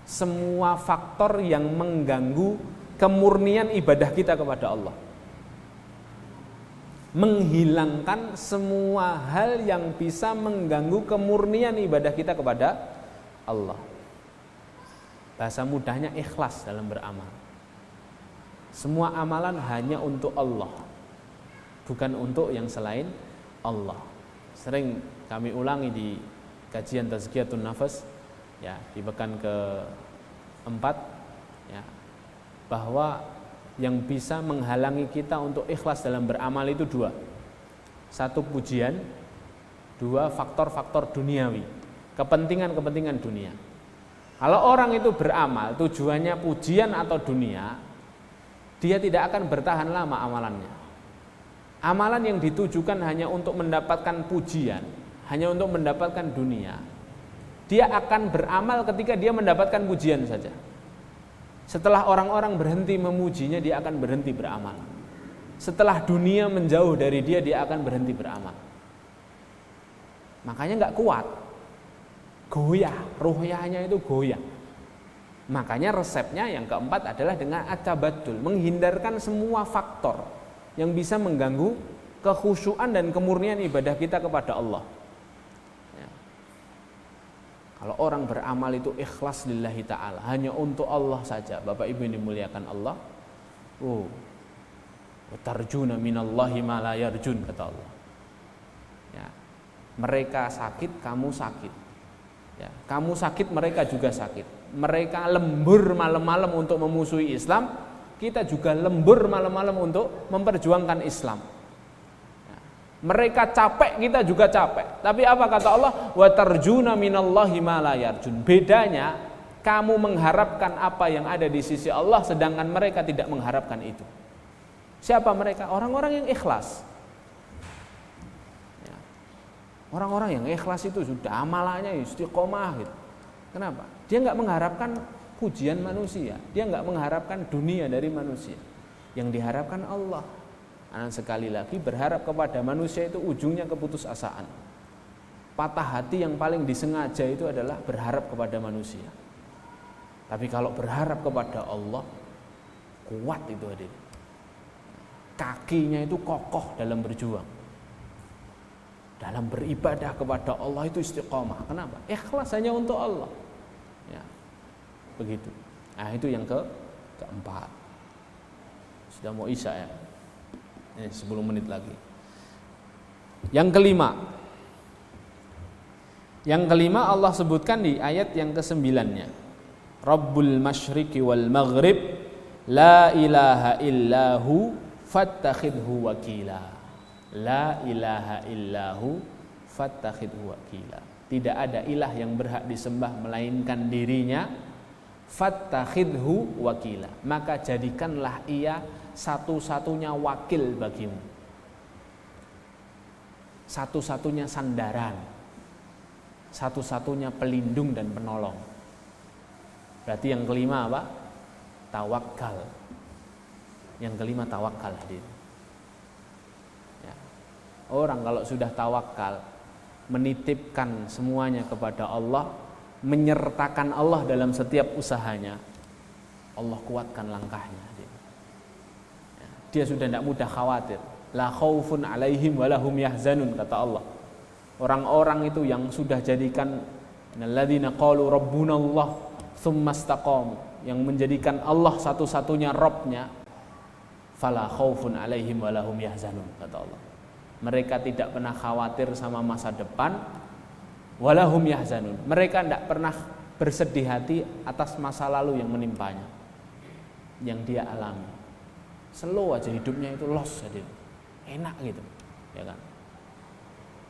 semua faktor yang mengganggu kemurnian ibadah kita kepada Allah. Menghilangkan semua hal yang bisa mengganggu kemurnian ibadah kita kepada Allah. Bahasa mudahnya ikhlas dalam beramal. Semua amalan hanya untuk Allah, bukan untuk yang selain Allah. Sering kami ulangi di kajian Tazkiyatun Nafas, ya, di pekan ke-4, ya, bahwa yang bisa menghalangi kita untuk ikhlas dalam beramal itu 2. 1 pujian, 2 faktor-faktor duniawi, kepentingan-kepentingan dunia. Kalau orang itu beramal tujuannya pujian atau dunia, dia tidak akan bertahan lama amalannya. Amalan yang ditujukan hanya untuk mendapatkan pujian, hanya untuk mendapatkan dunia, dia akan beramal ketika dia mendapatkan pujian saja. Setelah orang-orang berhenti memujinya, dia akan berhenti beramal. Setelah dunia menjauh dari dia, dia akan berhenti beramal. Makanya nggak kuat, goyah, ruhyahnya itu goyah. Makanya resepnya yang keempat adalah dengan at-tabattul, menghindarkan semua faktor yang bisa mengganggu kekhusyuan dan kemurnian ibadah kita kepada Allah. Ya. Kalau orang beramal itu ikhlas lillahi ta'ala, hanya untuk Allah saja, Bapak Ibu yang dimuliakan Allah, tarjuna minallahi ma la yarjun, kata Allah. Ya. Mereka sakit, kamu sakit. Ya. Kamu sakit, mereka juga sakit. Mereka lembur malam-malam untuk memusuhi Islam, kita juga lembur malam-malam untuk memperjuangkan Islam. Mereka capek, kita juga capek. Tapi apa kata Allah? Wa tarjuna minallahi ma la yarjun. Bedanya, kamu mengharapkan apa yang ada di sisi Allah, sedangkan mereka tidak mengharapkan itu. Siapa mereka? Orang-orang yang ikhlas. Orang-orang yang ikhlas itu sudah amalannya istiqomah gitu. Kenapa? Dia nggak mengharapkan pujian manusia, dia nggak mengharapkan dunia dari manusia. Yang diharapkan Allah. Anak sekali lagi berharap kepada manusia itu ujungnya keputusasaan. Patah hati yang paling disengaja itu adalah berharap kepada manusia. Tapi kalau berharap kepada Allah, kuat itu hadir. Kakinya itu kokoh dalam berjuang. Dalam beribadah kepada Allah itu istiqomah. Kenapa? Ikhlas hanya untuk Allah. Ya, begitu. Nah itu yang keempat. Sudah mau isya ya. Ini 10 menit lagi. Yang kelima Allah sebutkan di ayat yang ke-9-nya. Rabbul masyriqi wal maghrib la ilaha illahu fattakhidhu wakila. La ilaha illahu fattakhidhu wakila. Tidak ada ilah yang berhak disembah melainkan dirinya. Fattakhidhu wakila. Maka jadikanlah ia satu-satunya wakil bagimu. Satu-satunya sandaran. Satu-satunya pelindung dan penolong. Berarti yang kelima apa? Tawakal. Yang kelima tawakal hadir. Ya. Orang kalau sudah tawakal, menitipkan semuanya kepada Allah, menyertakan Allah dalam setiap usahanya, Allah kuatkan langkahnya. Ya. Dia sudah tidak mudah khawatir. La khaufun alaihim walahum yahzanun, kata Allah. Orang-orang itu yang sudah jadikan alladzina qalu rabbunallah tsumma istaqamu, yang menjadikan Allah satu-satunya Rabbnya, fala khaufun alaihim walahum yahzanun, kata Allah. Mereka tidak pernah khawatir sama masa depan, walahum yahzanun. Mereka tidak pernah bersedih hati atas masa lalu yang menimpanya, yang dia alami. Slow aja hidupnya itu los aja. Enak gitu, ya kan?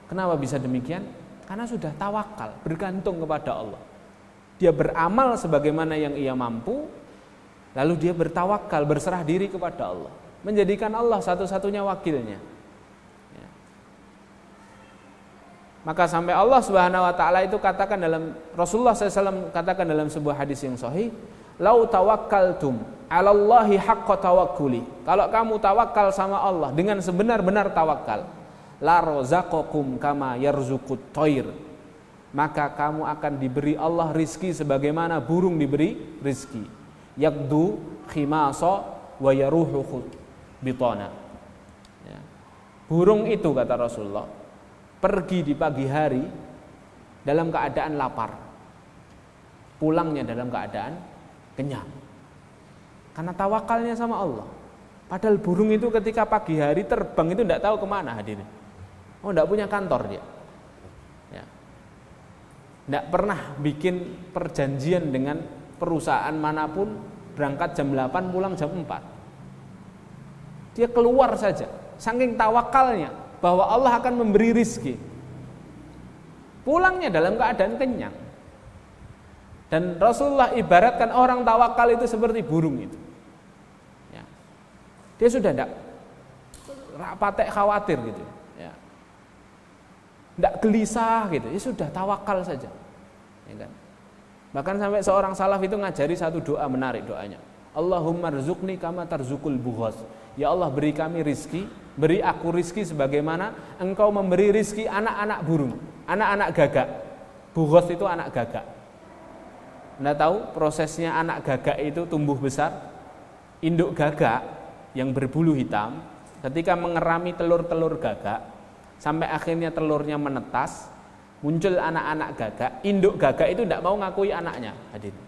Kenapa bisa demikian? Karena sudah tawakal, bergantung kepada Allah. Dia beramal sebagaimana yang ia mampu, lalu dia bertawakal, berserah diri kepada Allah, menjadikan Allah satu-satunya wakilnya. Ya. Maka sampai Allah Subhanahu wa taala itu katakan dalam Rasulullah SAW katakan dalam sebuah hadis yang sahih, "Lau tawakkaltum 'alallahi haqqa tawakkuli." Kalau kamu tawakal sama Allah dengan sebenar-benar tawakal, la razaqakum kama yarzuqut thair. Maka kamu akan diberi Allah rizki sebagaimana burung diberi rizki. Yaqdu khimasa wa yaruhu bitana. Ya. Burung itu, kata Rasulullah, pergi di pagi hari dalam keadaan lapar, pulangnya dalam keadaan kenyang, karena tawakalnya sama Allah. Padahal burung itu ketika pagi hari terbang itu tidak tahu kemana hadirin. Oh, tidak punya kantor dia. Ya. Tidak pernah bikin perjanjian dengan perusahaan manapun, berangkat jam 8 pulang jam 4. Dia keluar saja, saking tawakalnya bahwa Allah akan memberi rizki. Pulangnya dalam keadaan kenyang. Dan Rasulullah ibaratkan orang tawakal itu seperti burung itu. Ya. Dia sudah tidak patek khawatir gitu. Ya. Tidak gelisah gitu, ya sudah tawakal saja. Ya kan? Bahkan sampai seorang salaf itu ngajari satu doa menarik doanya. Allahumma rzuqni kama tarzukul bughas. Ya Allah, beri kami rizki, beri aku rizki sebagaimana engkau memberi rizki anak-anak burung, anak-anak gagak. Bughas itu anak gagak. Anda tahu prosesnya anak gagak itu tumbuh besar? Induk gagak yang berbulu hitam ketika mengerami telur-telur gagak sampai akhirnya telurnya menetas, muncul anak-anak gagak. Induk gagak itu tidak mau ngakui anaknya, hadirin.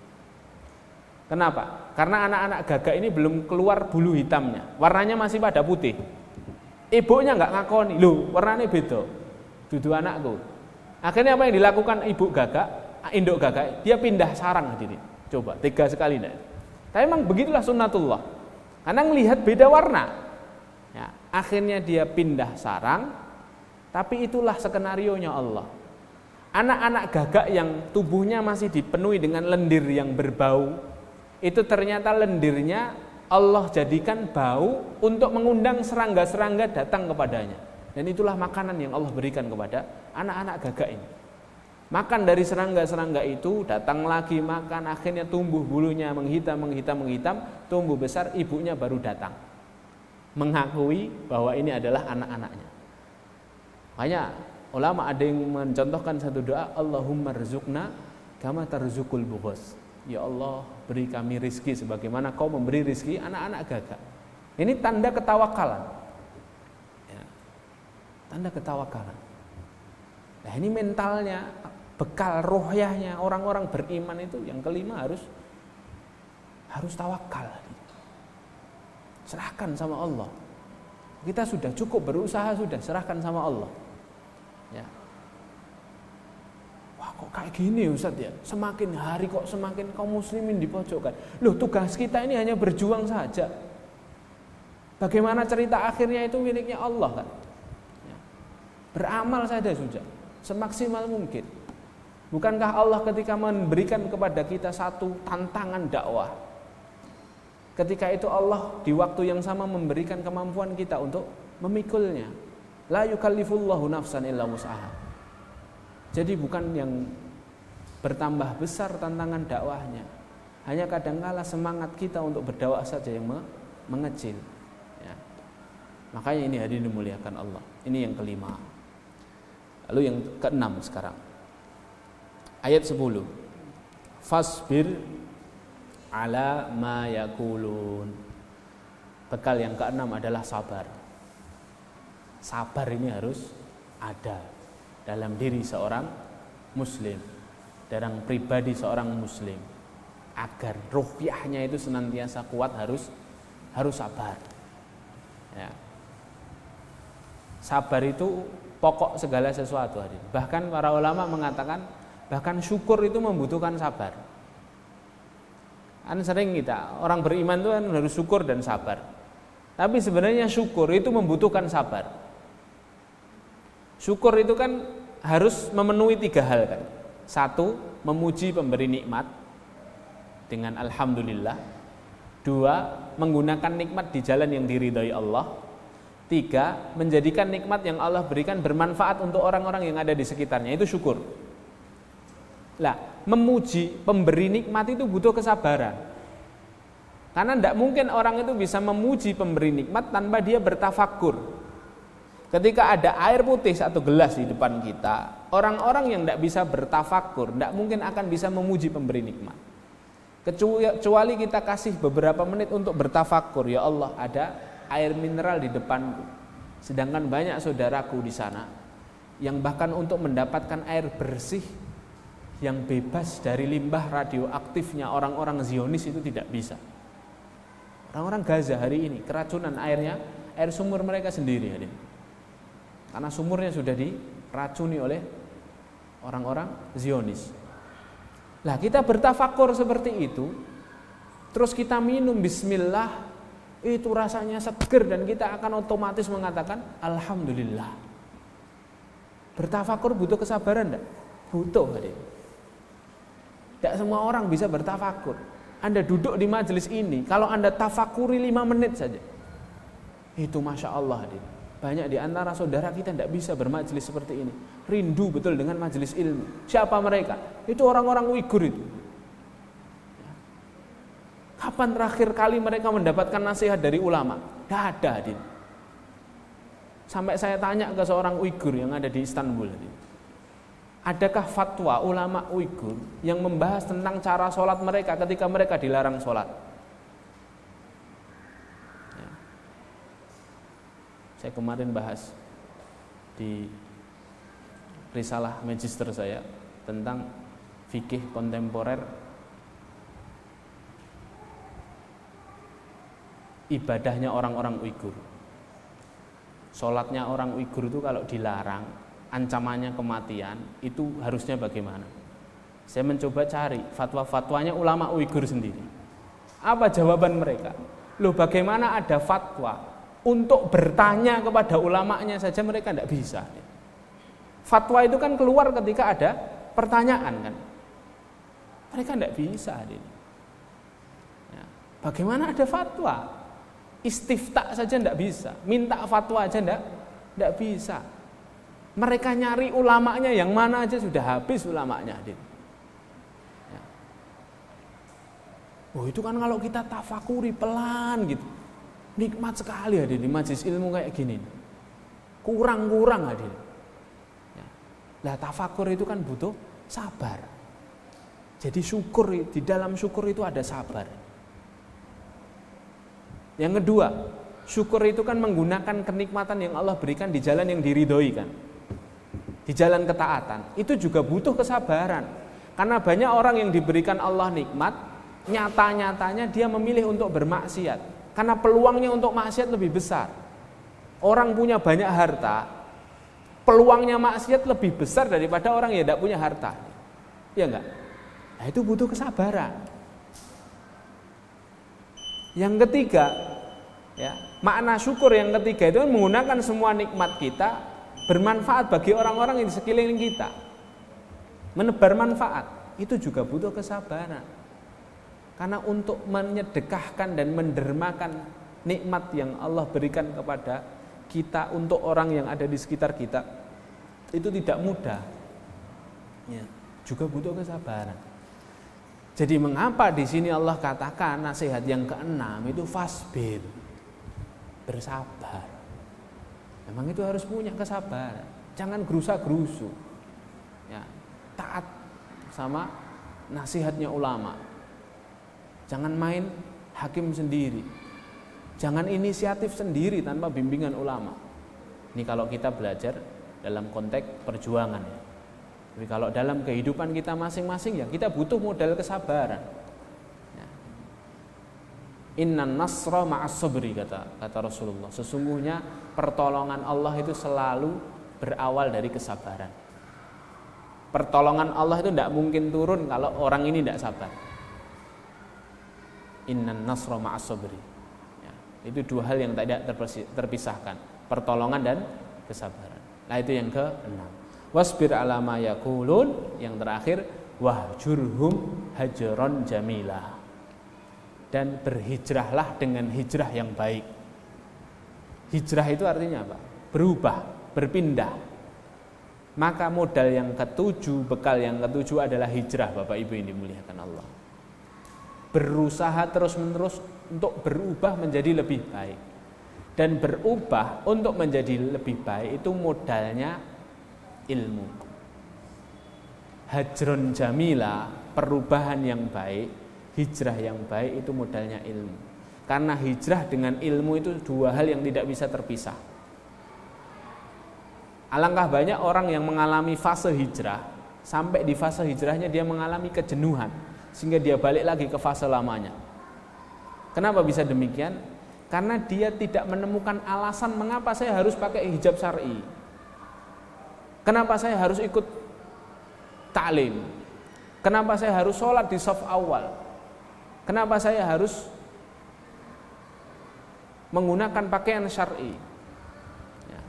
Kenapa? Karena anak-anak gagak ini belum keluar bulu hitamnya, warnanya masih pada putih. Ibunya nggak ngakoni, loh warnanya beda, dudu anakku. Akhirnya apa yang dilakukan ibu gagak, induk gagak? Dia pindah sarang, hadirin. Coba, tega sekali enggak? Tapi memang begitulah sunnatullah. Karena melihat beda warna, ya, akhirnya dia pindah sarang. Tapi itulah skenarionya Allah. Anak-anak gagak yang tubuhnya masih dipenuhi dengan lendir yang berbau, itu ternyata lendirnya Allah jadikan bau untuk mengundang serangga-serangga datang kepadanya. Dan itulah makanan yang Allah berikan kepada anak-anak gagak ini. Makan dari serangga-serangga itu, datang lagi makan, akhirnya tumbuh bulunya menghitam, tumbuh besar, ibunya baru datang mengakui bahwa ini adalah anak-anaknya. Makanya ulama ada yang mencontohkan satu doa, Allahumma rizukna kama tarzukul bughos. Ya Allah, beri kami rizki sebagaimana kau memberi rizki anak-anak gagak. Ini tanda ketawakalan ya, tanda ketawakalan. Nah ini mentalnya, bekal ruhyahnya orang-orang beriman itu yang kelima harus tawakal. Serahkan sama Allah. Kita sudah cukup berusaha, sudah serahkan sama Allah. Ya. Wah kok kayak gini Ustaz ya? Semakin hari kok semakin kaum muslimin dipojokkan. Loh tugas kita ini hanya berjuang saja. Bagaimana cerita akhirnya itu miliknya Allah kan? Ya. Beramal saja sudah, semaksimal mungkin. Bukankah Allah ketika memberikan kepada kita satu tantangan dakwah, ketika itu Allah di waktu yang sama memberikan kemampuan kita untuk memikulnya. La yukallifullahu nafsan illa wus'aha. Jadi bukan yang bertambah besar tantangan dakwahnya, hanya kadangkala semangat kita untuk berdakwah saja yang mengecil ya. Makanya ini hadirin dimuliakan Allah. Ini yang kelima. Lalu yang keenam sekarang, ayat 10. Fasbir ala ma yakulun. Bekal yang keenam adalah sabar. Sabar ini harus ada dalam diri seorang muslim, dalam pribadi seorang muslim, agar ruhyahnya itu senantiasa kuat harus sabar ya. Sabar itu pokok segala sesuatu. Bahkan para ulama mengatakan bahkan syukur itu membutuhkan sabar. Kan sering kita orang beriman itu kan harus syukur dan sabar. Tapi sebenarnya syukur itu membutuhkan sabar. Syukur itu kan harus memenuhi 3 hal kan. 1, memuji pemberi nikmat dengan alhamdulillah. 2, menggunakan nikmat di jalan yang diridhai Allah. 3, menjadikan nikmat yang Allah berikan bermanfaat untuk orang-orang yang ada di sekitarnya. Itu syukur. Lah, memuji pemberi nikmat itu butuh kesabaran. Karena tidak mungkin orang itu bisa memuji pemberi nikmat tanpa dia bertafakur. Ketika ada air putih 1 gelas di depan kita, orang-orang yang tidak bisa bertafakur tidak mungkin akan bisa memuji pemberi nikmat. Kecuali kita kasih beberapa menit untuk bertafakur. Ya Allah, ada air mineral di depanku, sedangkan banyak saudaraku di sana yang bahkan untuk mendapatkan air bersih yang bebas dari limbah radioaktifnya orang-orang Zionis itu tidak bisa. Orang-orang Gaza hari ini keracunan airnya, air sumur mereka sendiri hari ini. Karena sumurnya sudah diracuni oleh orang-orang Zionis. Lah kita bertafakur seperti itu, terus kita minum bismillah, itu rasanya seger dan kita akan otomatis mengatakan alhamdulillah. Bertafakur butuh kesabaran enggak? Butuh hari ini. Tidak semua orang bisa bertafakur. Anda duduk di majelis ini, kalau Anda tafakuri 5 menit saja, itu Masya Allah. Banyak di antara saudara kita tidak bisa bermajelis seperti ini. Rindu betul dengan majelis ilmu. Siapa mereka? Itu orang-orang Uighur itu. Kapan terakhir kali mereka mendapatkan nasihat dari ulama? Tidak ada. Sampai saya tanya ke seorang Uighur yang ada di Istanbul. Adakah fatwa ulama Uighur yang membahas tentang cara sholat mereka ketika mereka dilarang sholat? Ya. Saya kemarin bahas di risalah magister saya tentang fikih kontemporer ibadahnya orang-orang Uighur. Sholatnya orang Uighur itu kalau dilarang, ancamannya kematian, itu harusnya bagaimana? Saya mencoba cari fatwa-fatwanya ulama Uighur sendiri. Apa jawaban mereka? Loh, bagaimana ada fatwa untuk bertanya kepada ulamanya saja mereka tidak bisa. Fatwa itu kan keluar ketika ada pertanyaan kan. Mereka tidak bisa. Ya. Bagaimana ada fatwa? Istifta saja tidak bisa. Minta fatwa aja tidak bisa. Mereka nyari ulamanya yang mana aja sudah habis ulamanya. Ya. Oh itu kan kalau kita tafakuri pelan gitu, nikmat sekali hadir di majelis ilmu kayak gini. Kurang hadir. Ya. Nah tafakur itu kan butuh sabar. Jadi syukur, di dalam syukur itu ada sabar. Yang kedua, syukur itu kan menggunakan kenikmatan yang Allah berikan di jalan yang diridhoi kan. Di jalan ketaatan, itu juga butuh kesabaran. Karena banyak orang yang diberikan Allah nikmat, nyata-nyatanya dia memilih untuk bermaksiat. Karena peluangnya untuk maksiat lebih besar. Orang punya banyak harta, peluangnya maksiat lebih besar daripada orang yang tidak punya harta. Iya enggak? Nah itu butuh kesabaran. Yang ketiga, ya, makna syukur yang ketiga itu menggunakan semua nikmat kita bermanfaat bagi orang-orang yang di sekeliling kita. Menebar manfaat, itu juga butuh kesabaran. Karena untuk menyedekahkan dan mendermakan nikmat yang Allah berikan kepada kita untuk orang yang ada di sekitar kita, itu tidak mudah. Ya, juga butuh kesabaran. Jadi mengapa di sini Allah katakan nasihat yang keenam itu fasbir, bersabar. Memang itu harus punya kesabaran. Jangan gerusa-gerusu. Ya, taat sama nasihatnya ulama. Jangan main hakim sendiri. Jangan inisiatif sendiri tanpa bimbingan ulama. Ini kalau kita belajar dalam konteks perjuangan ya. Tapi kalau dalam kehidupan kita masing-masing ya kita butuh modal kesabaran. Ya. Innan nasra ma'as sabri kata Rasulullah. Sesungguhnya pertolongan Allah itu selalu berawal dari kesabaran. Pertolongan Allah itu tidak mungkin turun kalau orang ini tidak sabar. Innan nasra ma'as sabri. Ya, itu dua hal yang tidak terpisahkan, pertolongan dan kesabaran. Nah itu yang ke-6. Wasbir ala ma yaqulun, yang terakhir wahjurhum hajron jamilah. Dan berhijrahlah dengan hijrah yang baik. Hijrah itu artinya apa? Berubah, berpindah. Maka modal yang ketujuh, bekal yang ketujuh adalah hijrah, Bapak Ibu yang dimuliakan Allah. Berusaha terus-menerus untuk berubah menjadi lebih baik. Dan berubah untuk menjadi lebih baik itu modalnya ilmu. Hajron jamila, perubahan yang baik, hijrah yang baik itu modalnya ilmu. Karena hijrah dengan ilmu itu dua hal yang tidak bisa terpisah. Alangkah banyak orang yang mengalami fase hijrah, sampai di fase hijrahnya dia mengalami kejenuhan, sehingga dia balik lagi ke fase lamanya. Kenapa bisa demikian? Karena dia tidak menemukan alasan mengapa saya harus pakai hijab syar'i. Kenapa saya harus ikut ta'lim? Kenapa saya harus sholat di shaf awal? Kenapa saya harus menggunakan pakaian syar'i? Ya.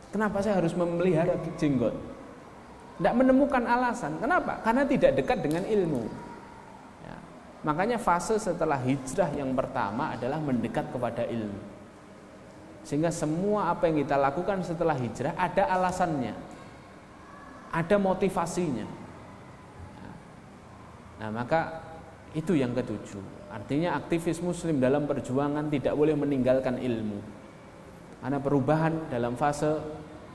Kenapa saya harus memelihara jenggot? Tidak menemukan alasan. Kenapa? Karena tidak dekat dengan ilmu. Ya. Makanya fase setelah hijrah yang pertama adalah mendekat kepada ilmu. Sehingga semua apa yang kita lakukan setelah hijrah ada alasannya. Ada motivasinya. Nah maka itu yang ketujuh. Artinya aktivis muslim dalam perjuangan tidak boleh meninggalkan ilmu. Karena perubahan dalam fase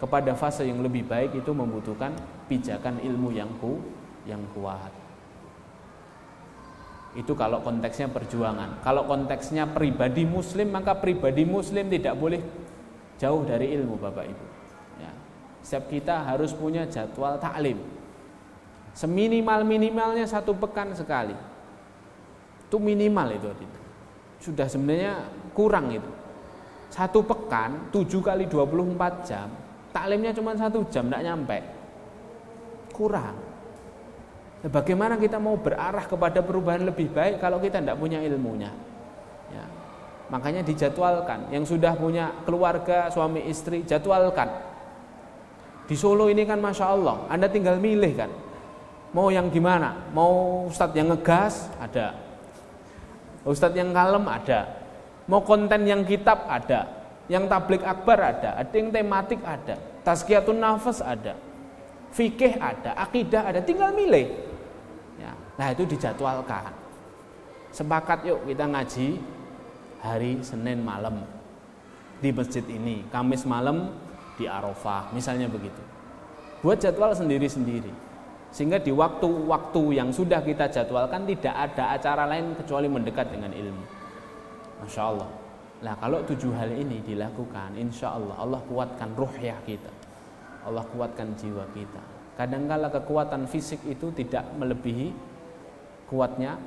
kepada fase yang lebih baik itu membutuhkan pijakan ilmu yang kuat. Itu kalau konteksnya perjuangan. Kalau konteksnya pribadi muslim, maka pribadi muslim tidak boleh jauh dari ilmu, Bapak Ibu. Setiap kita harus punya jadwal taklim. Seminimal-minimalnya 1 pekan sekali. Itu minimal itu. Sudah sebenarnya kurang itu. 1 pekan 7 kali 24 jam, taklimnya cuma 1 jam, tidak nyampe. Kurang. Nah, bagaimana kita mau berarah kepada perubahan lebih baik kalau kita tidak punya ilmunya? Ya. Makanya dijadwalkan. Yang sudah punya keluarga, suami istri, jadwalkan. Di Solo ini kan Masya Allah, Anda tinggal milih kan. Mau yang gimana? Mau ustadz yang ngegas? Ada. Ustadz yang kalem? Ada. Mau konten yang kitab? Ada. Yang tablik akbar ada yang tematik ada, tazkiyatun nafas ada, fikih ada, akidah ada, tinggal milih. Ya, nah itu dijadwalkan. Sepakat yuk kita ngaji hari Senin malam di masjid ini, Kamis malam di Arafah, misalnya begitu. Buat jadwal sendiri-sendiri. Sehingga di waktu-waktu yang sudah kita jadwalkan tidak ada acara lain kecuali mendekat dengan ilmu. Masya Allah. Nah kalau 7 hal ini dilakukan, insya Allah Allah kuatkan ruhyah kita, Allah kuatkan jiwa kita. Kadangkala kekuatan fisik itu tidak melebihi kuatnya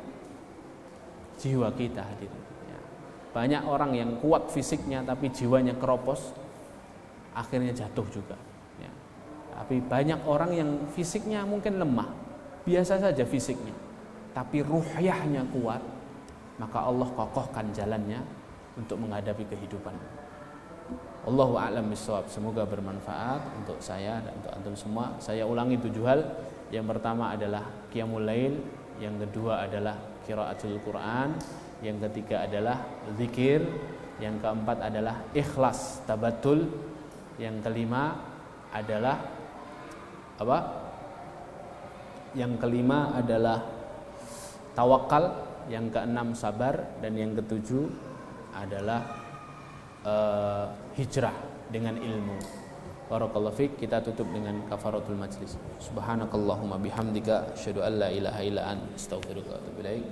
jiwa kita. Ya. Banyak orang yang kuat fisiknya tapi jiwanya keropos, akhirnya jatuh juga. Ya. Tapi banyak orang yang fisiknya mungkin lemah, biasa saja fisiknya, tapi ruhyahnya kuat, maka Allah kokohkan jalannya untuk menghadapi kehidupan. Allahu a'lam bishawab. Semoga bermanfaat untuk saya dan untuk antum semua. Saya ulangi 7 hal. Yang pertama adalah qiyamul lail, yang kedua adalah qiraatul Quran, yang ketiga adalah zikir, yang keempat adalah ikhlas, tabatul, yang kelima adalah apa? Yang kelima adalah tawakal, yang keenam sabar, dan yang ketujuh adalah hijrah dengan ilmu. Barakallahu fiik. Kita tutup dengan kafaratul majlis. Subhanakallahumma bihamdika asyhadu an la ilaha illa anta astaghfiruka wa atubu ilaik.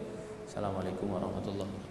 Assalamualaikum warahmatullahi wabarakatuh.